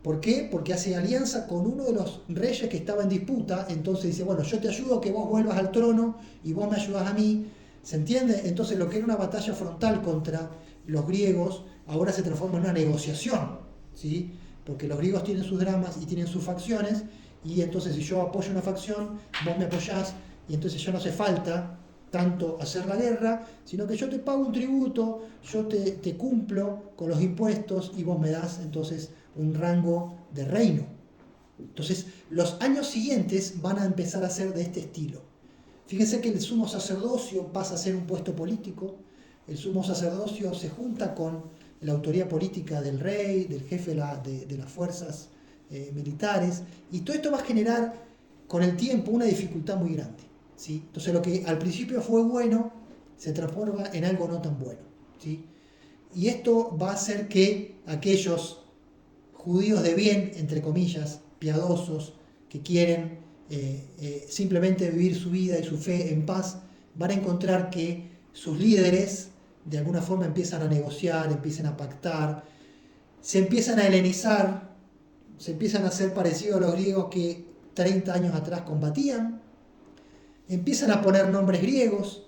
A: ¿Por qué? Porque hace alianza con uno de los reyes que estaba en disputa. Entonces dice, bueno, yo te ayudo a que vos vuelvas al trono y vos me ayudás a mí. ¿Se entiende? Entonces lo que era una batalla frontal contra los griegos ahora se transforma en una negociación, ¿sí? Porque los griegos tienen sus dramas y tienen sus facciones, y entonces si yo apoyo una facción, vos me apoyás, y entonces ya no hace falta tanto hacer la guerra, sino que yo te pago un tributo, yo te cumplo con los impuestos, y vos me das entonces un rango de reino. Entonces los años siguientes van a empezar a ser de este estilo. Fíjense que el sumo sacerdocio pasa a ser un puesto político. El sumo sacerdocio se junta con la autoridad política del rey, del jefe de las fuerzas militares, y todo esto va a generar con el tiempo una dificultad muy grande, ¿sí? Entonces lo que al principio fue bueno se transforma en algo no tan bueno, ¿sí? Y esto va a hacer que aquellos judíos de bien, entre comillas, piadosos, que quieren simplemente vivir su vida y su fe en paz, van a encontrar que sus líderes de alguna forma empiezan a negociar, empiezan a pactar, se empiezan a helenizar, se empiezan a hacer parecidos a los griegos que 30 años atrás combatían, empiezan a poner nombres griegos,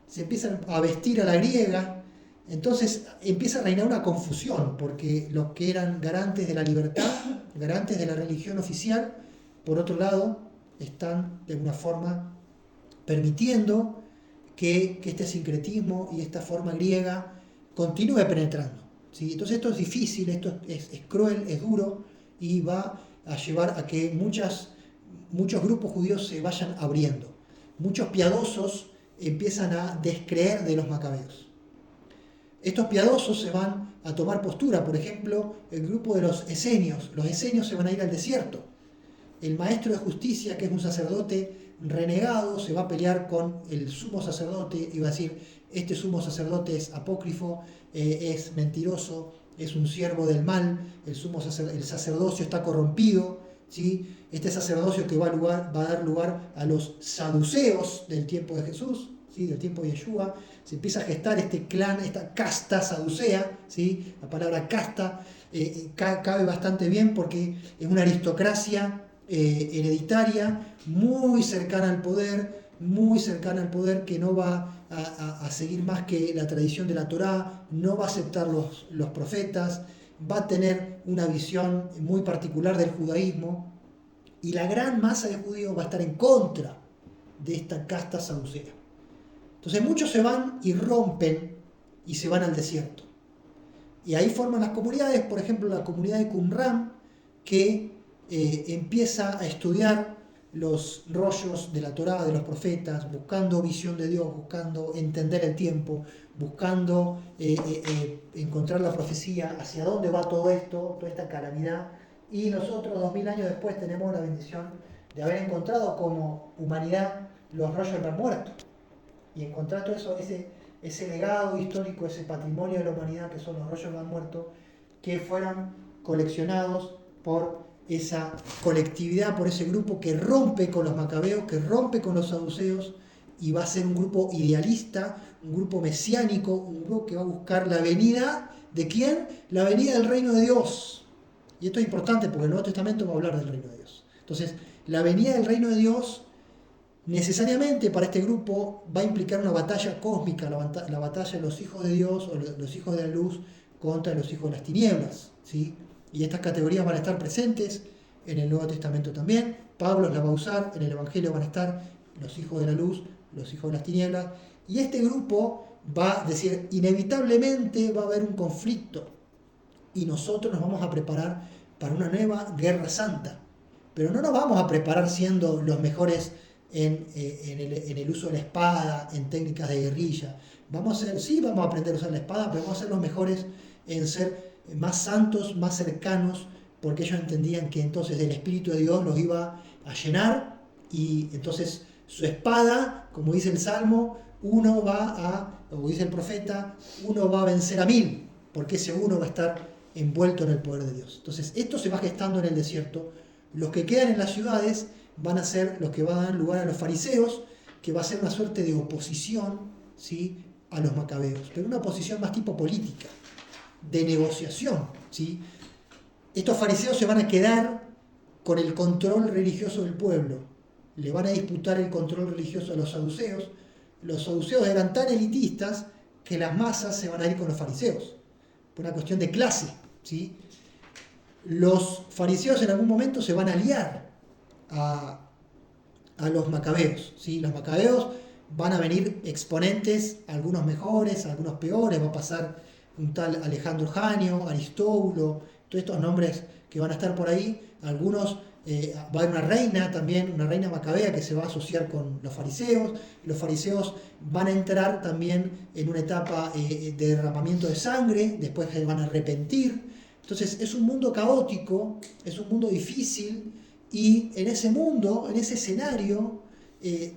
A: se empiezan a vestir a la griega. Entonces empieza a reinar una confusión, porque los que eran garantes de la libertad, garantes de la religión oficial, por otro lado, están de alguna forma permitiendo que este sincretismo y esta forma griega continúe penetrando, ¿sí? Entonces esto es difícil, esto es cruel, es duro, y va a llevar a que muchos grupos judíos se vayan abriendo. Muchos piadosos empiezan a descreer de los macabeos. Estos piadosos se van a tomar postura. Por ejemplo, el grupo de los esenios. Los esenios se van a ir al desierto. El maestro de justicia, que es un sacerdote renegado, se va a pelear con el sumo sacerdote y va a decir, este sumo sacerdote es apócrifo, es mentiroso, es un siervo del mal, el sacerdocio está corrompido, ¿sí? Este sacerdocio que va a dar lugar a los saduceos del tiempo de Jesús, ¿sí? Del tiempo de Yeshua, se empieza a gestar este clan, esta casta saducea, ¿sí? La palabra casta cabe bastante bien porque es una aristocracia hereditaria muy cercana al poder, que no va a seguir más que la tradición de la Torá, no va a aceptar los profetas, va a tener una visión muy particular del judaísmo, y la gran masa de judíos va a estar en contra de esta casta saducea. Entonces muchos se van y rompen y se van al desierto. Y ahí forman las comunidades, por ejemplo la comunidad de Qumran, que empieza a estudiar los rollos de la Torá, de los profetas, buscando visión de Dios, buscando entender el tiempo, buscando encontrar la profecía, hacia dónde va todo esto, toda esta calamidad. Y nosotros 2000 años después tenemos la bendición de haber encontrado como humanidad los rollos del Mar Muerto y encontrar todo eso, ese legado histórico, ese patrimonio de la humanidad que son los rollos del Mar Muerto, que fueron coleccionados por esa colectividad, por ese grupo que rompe con los macabeos, que rompe con los saduceos, y va a ser un grupo idealista, un grupo mesiánico, un grupo que va a buscar la venida ¿de quién? La venida del reino de Dios. Y esto es importante porque el Nuevo Testamento va a hablar del reino de Dios. Entonces, la venida del reino de Dios necesariamente para este grupo va a implicar una batalla cósmica, la batalla de los hijos de Dios o los hijos de la luz contra los hijos de las tinieblas, ¿sí? Y estas categorías van a estar presentes en el Nuevo Testamento también. Pablo las va a usar, en el Evangelio van a estar los hijos de la luz, los hijos de las tinieblas, y este grupo va a decir, inevitablemente va a haber un conflicto, y nosotros nos vamos a preparar para una nueva guerra santa. Pero no nos vamos a preparar siendo los mejores en el uso de la espada, en técnicas de guerrilla. Vamos a aprender a usar la espada, pero vamos a ser los mejores en ser más santos, más cercanos, porque ellos entendían que entonces el Espíritu de Dios los iba a llenar, y entonces su espada, como dice el Salmo, o dice el profeta, uno va a vencer a 1000, porque ese uno va a estar envuelto en el poder de Dios. Entonces esto se va gestando en el desierto. Los que quedan en las ciudades van a ser los que van a dar lugar a los fariseos, que va a ser una suerte de oposición, ¿sí?, a los macabeos, pero una oposición más tipo política, de negociación, ¿sí? Estos fariseos se van a quedar con el control religioso del pueblo, le van a disputar el control religioso a los saduceos. Los saduceos eran tan elitistas que las masas se van a ir con los fariseos, por una cuestión de clase, ¿sí? Los fariseos en algún momento se van a aliar a los macabeos, ¿sí? Los macabeos van a venir exponentes, algunos mejores, algunos peores, va a pasar un tal Alejandro Janio, Aristóbulo, todos estos nombres que van a estar por ahí. Algunos, va a haber una reina también, una reina macabea que se va a asociar con los fariseos. Los fariseos van a entrar también en una etapa de derramamiento de sangre, después se van a arrepentir. Entonces es un mundo caótico, es un mundo difícil, y en ese mundo, en ese escenario,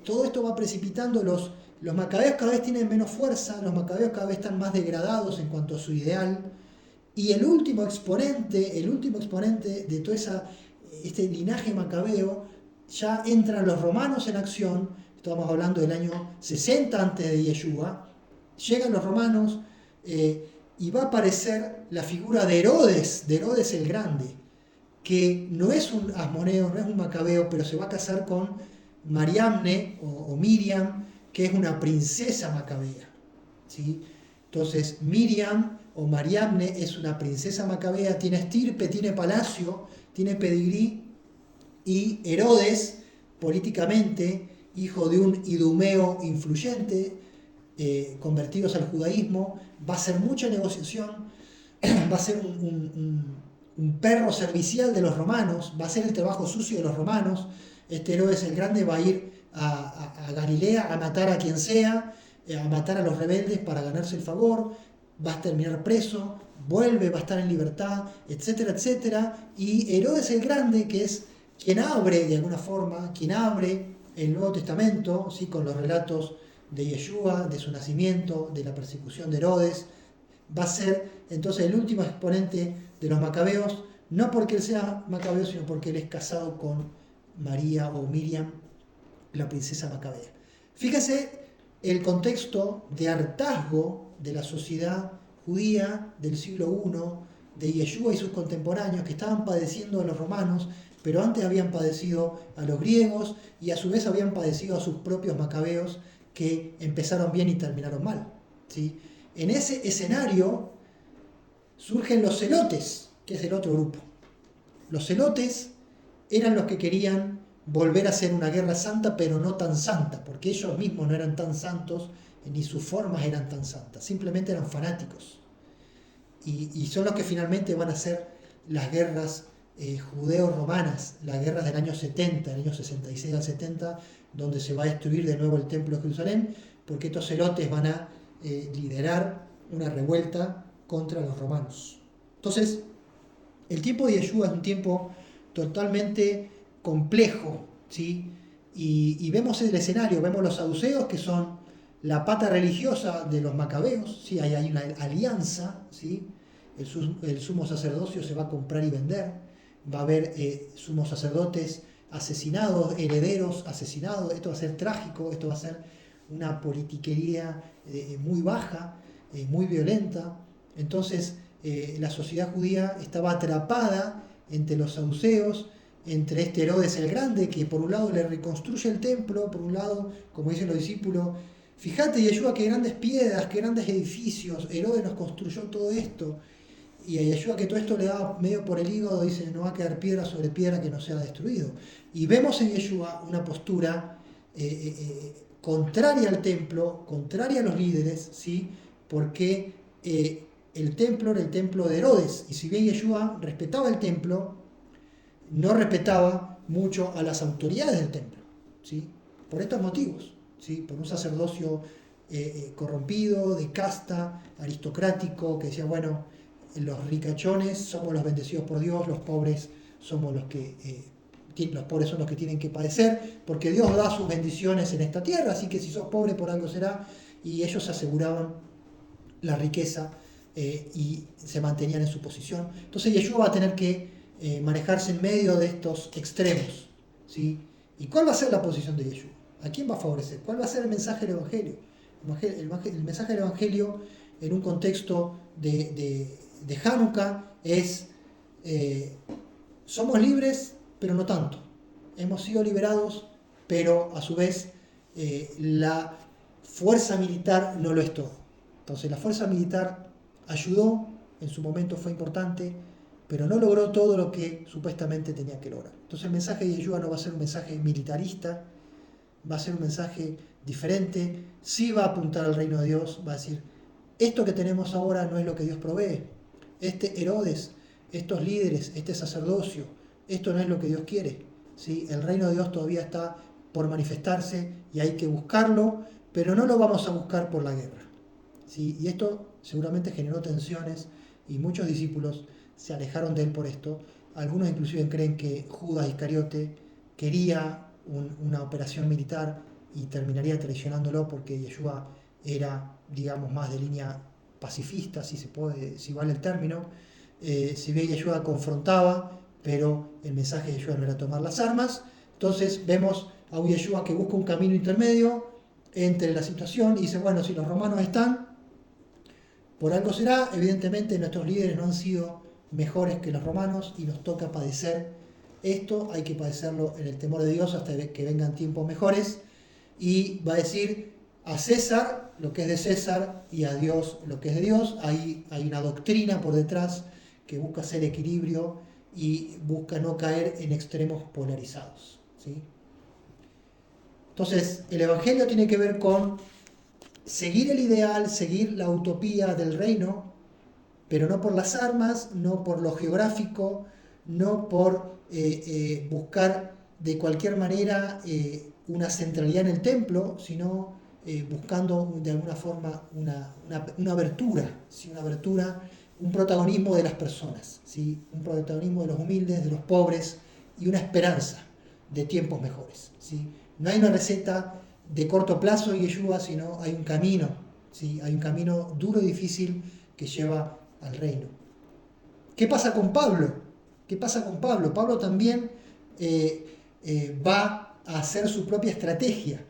A: todo esto va precipitando. Los macabeos cada vez tienen menos fuerza, los macabeos cada vez están más degradados en cuanto a su ideal, y el último exponente de todo este linaje macabeo, ya entran los romanos en acción. Estamos hablando del año 60 antes de Yeshua. Llegan los romanos, y va a aparecer la figura de Herodes el Grande, que no es un asmoneo, no es un macabeo, pero se va a casar con Mariamne o Miriam, que es una princesa macabea, ¿sí? Entonces Miriam o Mariamne es una princesa macabea, tiene estirpe, tiene palacio, tiene pedigrí, y Herodes, políticamente, hijo de un idumeo influyente, convertidos al judaísmo, va a hacer mucha negociación, va a ser un perro servicial de los romanos, va a hacer el trabajo sucio de los romanos. Este Herodes el Grande va a ir a Galilea a matar a quien sea, a matar a los rebeldes para ganarse el favor, va a terminar preso, vuelve, va a estar en libertad, etcétera, etcétera. Y Herodes el Grande, que es quien abre, de alguna forma, quien abre el Nuevo Testamento, ¿sí?, con los relatos de Yeshua, de su nacimiento, de la persecución de Herodes. Va a ser entonces el último exponente de los macabeos, no porque él sea macabeo, sino porque él es casado con María o Miriam, la princesa macabea. Fíjese el contexto de hartazgo de la sociedad judía del siglo I, de Yeshua y sus contemporáneos, que estaban padeciendo a los romanos, pero antes habían padecido a los griegos y a su vez habían padecido a sus propios macabeos, que empezaron bien y terminaron mal, ¿sí? En ese escenario surgen los celotes, que es el otro grupo. Los celotes eran los que querían volver a hacer una guerra santa, pero no tan santa, porque ellos mismos no eran tan santos, ni sus formas eran tan santas, simplemente eran fanáticos. Y son los que finalmente van a hacer las guerras judeo-romanas, las guerras del año 70, del año 66 al 70, donde se va a destruir de nuevo el templo de Jerusalén, porque estos celotes van a liderar una revuelta contra los romanos. Entonces, el tiempo de Yeshua es un tiempo totalmente complejo, ¿sí? Y vemos el escenario, vemos los saduceos, que son la pata religiosa de los macabeos, ¿sí? Hay una alianza, ¿sí? El sumo sacerdocio se va a comprar y vender, va a haber sumos sacerdotes asesinados, herederos asesinados, esto va a ser trágico, esto va a ser una politiquería muy baja, muy violenta. Entonces la sociedad judía estaba atrapada entre los saduceos, entre este Herodes el Grande, que por un lado le reconstruye el templo, por un lado, como dicen los discípulos, fíjate Yeshua, qué grandes piedras, qué grandes edificios, Herodes nos construyó todo esto. Y a Yeshua, que todo esto le da medio por el hígado, dice, no va a quedar piedra sobre piedra que no sea destruido. Y vemos en Yeshua una postura contraria al templo, contraria a los líderes, ¿sí? Porque el templo era el templo de Herodes, y si bien Yeshua respetaba el templo, no respetaba mucho a las autoridades del templo, ¿sí? Por estos motivos, ¿sí? Por un sacerdocio corrompido, de casta, aristocrático, que decía, bueno, los ricachones somos los bendecidos por Dios, los pobres somos los que los pobres son los que tienen que padecer, porque Dios da sus bendiciones en esta tierra, así que si sos pobre por algo será, y ellos aseguraban la riqueza y se mantenían en su posición. Entonces Yeshua va a tener que manejarse en medio de estos extremos, ¿sí? ¿Y cuál va a ser la posición de Yeshua? ¿A quién va a favorecer? ¿Cuál va a ser el mensaje del Evangelio? El mensaje del Evangelio en un contexto de Hanukkah es somos libres, pero no tanto. Hemos sido liberados, pero a su vez la fuerza militar no lo es todo. Entonces la fuerza militar ayudó, en su momento fue importante, pero no logró todo lo que supuestamente tenía que lograr. Entonces el mensaje de Yeshua no va a ser un mensaje militarista, va a ser un mensaje diferente, sí va a apuntar al reino de Dios, va a decir, esto que tenemos ahora no es lo que Dios provee, este Herodes, estos líderes, este sacerdocio, esto no es lo que Dios quiere, ¿sí? El reino de Dios todavía está por manifestarse y hay que buscarlo, pero no lo vamos a buscar por la guerra, ¿sí? Y esto seguramente generó tensiones y muchos discípulos se alejaron de él por esto. Algunos inclusive creen que Judas Iscariote quería una operación militar y terminaría traicionándolo porque Yeshua era, digamos, más de línea pacifista, si vale el término. Si bien Yeshua confrontaba, pero el mensaje de Yeshua no era tomar las armas. Entonces vemos a un Yeshua que busca un camino intermedio entre la situación y dice, bueno, si los romanos están, por algo será. Evidentemente nuestros líderes no han sido mejores que los romanos y nos toca padecer esto, hay que padecerlo en el temor de Dios hasta que vengan tiempos mejores, y va a decir a César lo que es de César y a Dios lo que es de Dios. Hay una doctrina por detrás que busca hacer equilibrio y busca no caer en extremos polarizados, ¿sí? Entonces el Evangelio tiene que ver con seguir el ideal, seguir la utopía del reino, pero no por las armas, no por lo geográfico, no por buscar de cualquier manera una centralidad en el templo, sino buscando de alguna forma una abertura, ¿sí? Una abertura, un protagonismo de las personas, ¿sí? Un protagonismo de los humildes, de los pobres y una esperanza de tiempos mejores, ¿sí? No hay una receta de corto plazo y Yeshua, sino hay un camino, ¿sí? Hay un camino duro y difícil que lleva al reino. ¿Qué pasa con Pablo? ¿Qué pasa con Pablo? Pablo también va a hacer su propia estrategia.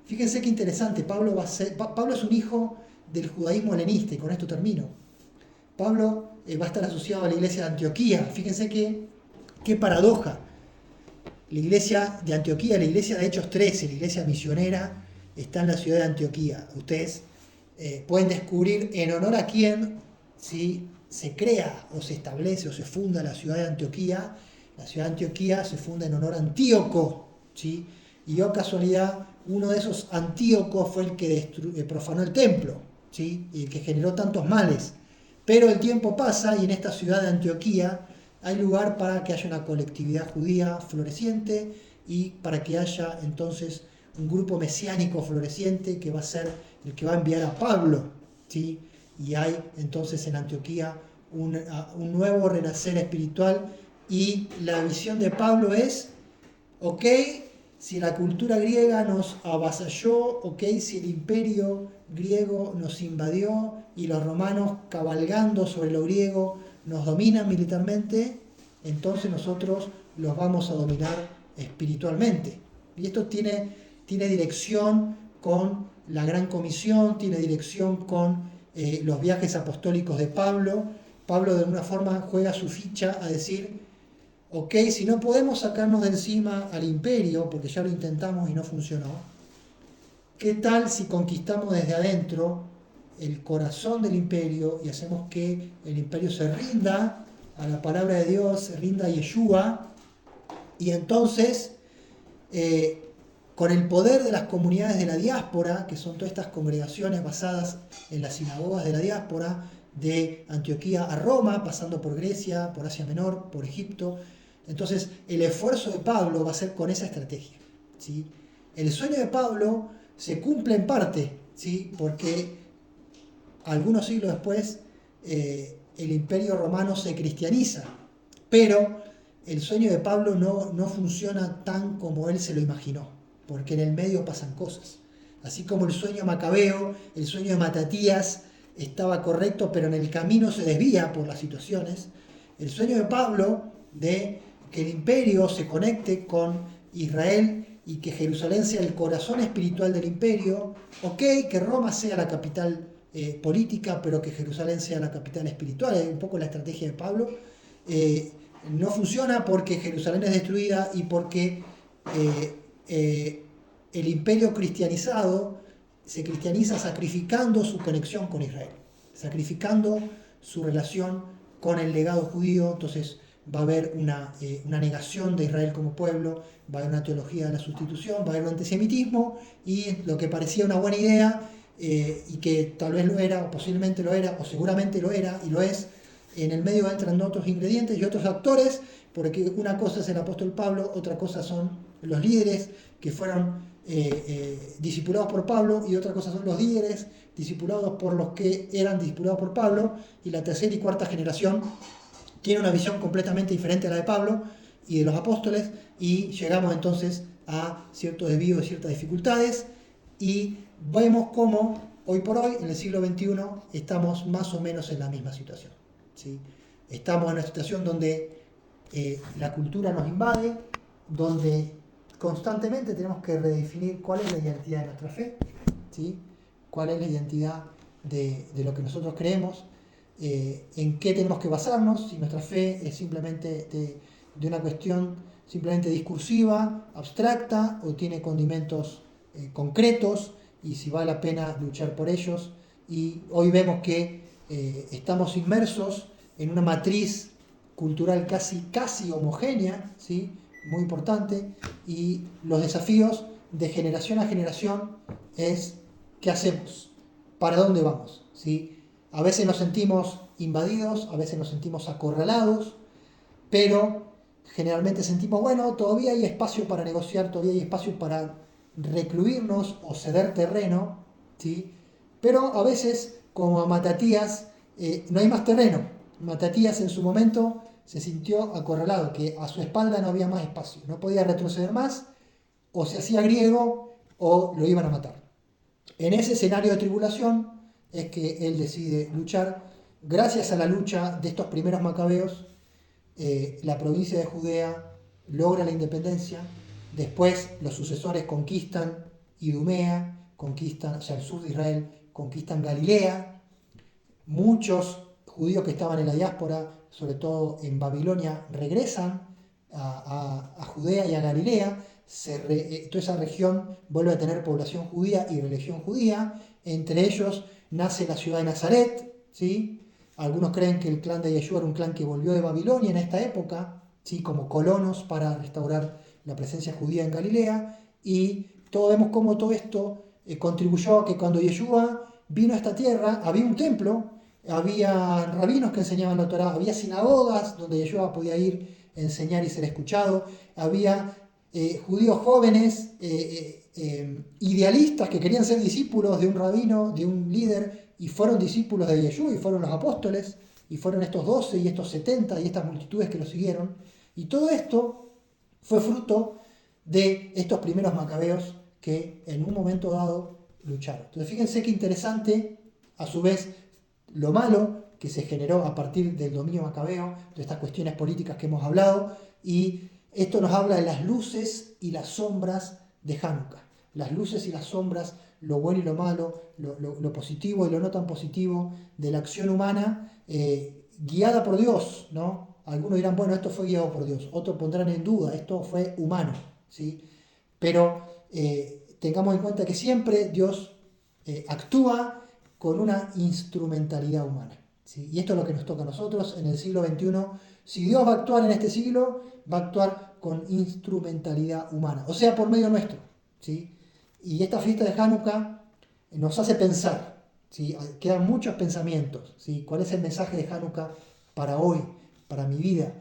A: Fíjense qué interesante, Pablo es un hijo del judaísmo helenista, y con esto termino. Pablo va a estar asociado a la iglesia de Antioquía. Fíjense qué paradoja. La iglesia de Antioquía, la iglesia de Hechos 13, la iglesia misionera, está en la ciudad de Antioquía. Ustedes pueden descubrir en honor a quién, si se crea o se establece o se funda la ciudad de Antioquía. La ciudad de Antioquía se funda en honor a Antíoco, ¿sí? Y oh casualidad, uno de esos Antíocos fue el que profanó el templo, ¿sí? Y el que generó tantos males. Pero el tiempo pasa y en esta ciudad de Antioquía hay lugar para que haya una colectividad judía floreciente y para que haya entonces un grupo mesiánico floreciente que va a ser el que va a enviar a Pablo, ¿sí? Y hay entonces en Antioquía un nuevo renacer espiritual, y la visión de Pablo es, ok, si la cultura griega nos avasalló, ok, si el imperio griego nos invadió y los romanos cabalgando sobre lo griego nos dominan militarmente, entonces nosotros los vamos a dominar espiritualmente. Y esto tiene dirección con la Gran Comisión, tiene dirección con los viajes apostólicos de Pablo. Pablo de alguna forma juega su ficha a decir, ok, si no podemos sacarnos de encima al imperio, porque ya lo intentamos y no funcionó, ¿qué tal si conquistamos desde adentro el corazón del imperio y hacemos que el imperio se rinda a la palabra de Dios, se rinda a Yeshua, y entonces con el poder de las comunidades de la diáspora, que son todas estas congregaciones basadas en las sinagogas de la diáspora, de Antioquía a Roma, pasando por Grecia, por Asia Menor, por Egipto. Entonces el esfuerzo de Pablo va a ser con esa estrategia, ¿sí? El sueño de Pablo se cumple en parte, ¿sí? Porque algunos siglos después el imperio romano se cristianiza, pero el sueño de Pablo no funciona tan como él se lo imaginó, porque en el medio pasan cosas. Así como el sueño macabeo, el sueño de Matatías estaba correcto, pero en el camino se desvía por las situaciones. El sueño de Pablo de que el imperio se conecte con Israel y que Jerusalén sea el corazón espiritual del imperio, ok, que Roma sea la capital política, pero que Jerusalén sea la capital espiritual, es un poco la estrategia de Pablo. No funciona porque Jerusalén es destruida y porque el imperio cristianizado se cristianiza sacrificando su conexión con Israel, sacrificando su relación con el legado judío. Entonces va a haber una negación de Israel como pueblo, va a haber una teología de la sustitución, va a haber un antisemitismo, y lo que parecía una buena idea y que tal vez lo era, o posiblemente lo era, o seguramente lo era y lo es, en el medio entran otros ingredientes y otros actores, porque una cosa es el apóstol Pablo, otra cosa son los líderes que fueron discipulados por Pablo, y otra cosa son los líderes discipulados por los que eran discipulados por Pablo, y la tercera y cuarta generación tiene una visión completamente diferente a la de Pablo y de los apóstoles, y llegamos entonces a cierto desvío, ciertas dificultades, y vemos cómo hoy por hoy, en el siglo XXI, estamos más o menos en la misma situación, ¿sí? Estamos en una situación donde la cultura nos invade, donde constantemente tenemos que redefinir cuál es la identidad de nuestra fe, ¿sí? Cuál es la identidad de lo que nosotros creemos, en qué tenemos que basarnos, si nuestra fe es simplemente de una cuestión simplemente discursiva, abstracta, o tiene condimentos concretos, y si vale la pena luchar por ellos. Y hoy vemos que estamos inmersos en una matriz cultural casi homogénea, ¿sí? Muy importante, y los desafíos de generación a generación es ¿qué hacemos? ¿Para dónde vamos? ¿Sí? A veces nos sentimos invadidos, a veces nos sentimos acorralados, pero generalmente sentimos, bueno, todavía hay espacio para negociar, todavía hay espacio para recluirnos o ceder terreno, ¿sí? Pero a veces, como a Matatías, no hay más terreno. Matatías en su momento se sintió acorralado, que a su espalda no había más espacio, no podía retroceder más, o se hacía griego o lo iban a matar. En ese escenario de tribulación es que él decide luchar. Gracias a la lucha de estos primeros macabeos, la provincia de Judea logra la independencia. Después los sucesores conquistan Idumea, conquistan, o sea, el sur de Israel, conquistan Galilea. Muchos judíos que estaban en la diáspora, sobre todo en Babilonia, regresan a Judea y a Galilea. Toda esa región vuelve a tener población judía y religión judía. Entre ellos nace la ciudad de Nazaret, ¿sí? Algunos creen que el clan de Yeshua era un clan que volvió de Babilonia en esta época, ¿sí? Como colonos para restaurar la presencia judía en Galilea. Y vemos cómo todo esto contribuyó a que cuando Yeshua vino a esta tierra, había un templo, había rabinos que enseñaban la Torá, había sinagogas donde Yeshua podía ir a enseñar y ser escuchado, había judíos jóvenes, idealistas que querían ser discípulos de un rabino, de un líder, y fueron discípulos de Yeshua, y fueron los apóstoles, y fueron estos 12 y estos 70 y estas multitudes que lo siguieron. Y todo esto fue fruto de estos primeros macabeos que en un momento dado lucharon. Entonces fíjense qué interesante, a su vez, lo malo que se generó a partir del dominio macabeo, de estas cuestiones políticas que hemos hablado, y esto nos habla de las luces y las sombras de Hanukkah. Las luces y las sombras, lo bueno y lo malo, lo positivo y lo no tan positivo de la acción humana guiada por Dios, ¿no? Algunos dirán, bueno, esto fue guiado por Dios. Otros pondrán en duda, esto fue humano, ¿sí? Pero tengamos en cuenta que siempre Dios actúa con una instrumentalidad humana, ¿sí? Y esto es lo que nos toca a nosotros en el siglo XXI. Si Dios va a actuar en este siglo, va a actuar con instrumentalidad humana, o sea, por medio nuestro, ¿sí? Y esta fiesta de Hanukkah nos hace pensar, ¿sí? Quedan muchos pensamientos, ¿sí? ¿Cuál es el mensaje de Hanukkah para hoy, para mi vida?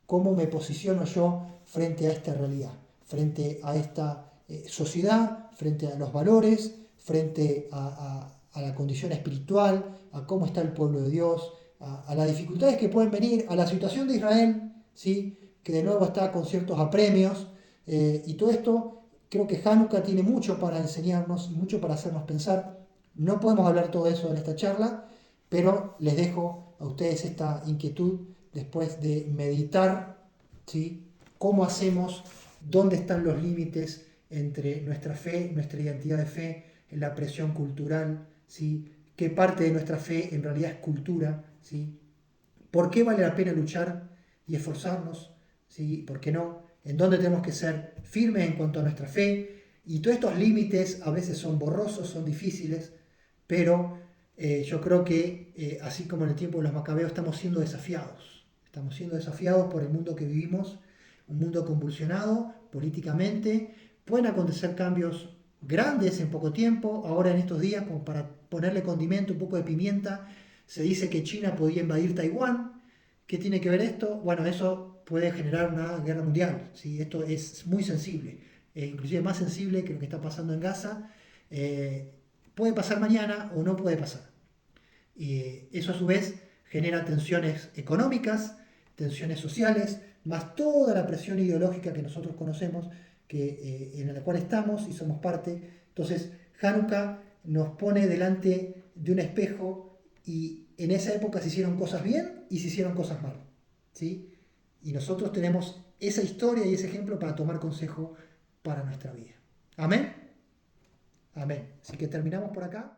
A: ¿Cómo me posiciono yo frente a esta realidad, frente a esta sociedad, frente a los valores, frente a la condición espiritual, a cómo está el pueblo de Dios, a las dificultades que pueden venir, a la situación de Israel, ¿sí? Que de nuevo está con ciertos apremios, y todo esto? Creo que Hanukkah tiene mucho para enseñarnos, mucho para hacernos pensar. No podemos hablar todo eso en esta charla, pero les dejo a ustedes esta inquietud después de meditar, ¿sí? ¿Cómo hacemos? ¿Dónde están los límites entre nuestra fe, nuestra identidad de fe, la presión cultural, ¿sí? ¿Qué parte de nuestra fe en realidad es cultura, ¿sí? ¿Por qué vale la pena luchar y esforzarnos? ¿Sí? ¿Por qué no? ¿En dónde tenemos que ser firmes en cuanto a nuestra fe? Y todos estos límites a veces son borrosos, son difíciles, pero yo creo que así como en el tiempo de los macabeos estamos siendo desafiados. Estamos siendo desafiados por el mundo que vivimos, un mundo convulsionado políticamente. Pueden acontecer cambios grandes en poco tiempo. Ahora en estos días, como para ponerle condimento, un poco de pimienta, se dice que China podía invadir Taiwán. ¿Qué tiene que ver esto? Bueno, eso puede generar una guerra mundial, ¿sí? Esto es muy sensible, inclusive más sensible que lo que está pasando en Gaza. Puede pasar mañana o no puede pasar. Eso a su vez genera tensiones económicas, tensiones sociales, más toda la presión ideológica que nosotros conocemos, en la cual estamos y somos parte. Entonces, Hanukkah nos pone delante de un espejo, y en esa época se hicieron cosas bien y se hicieron cosas mal, ¿sí? Y nosotros tenemos esa historia y ese ejemplo para tomar consejo para nuestra vida. Amén. Amén. Así que terminamos por acá.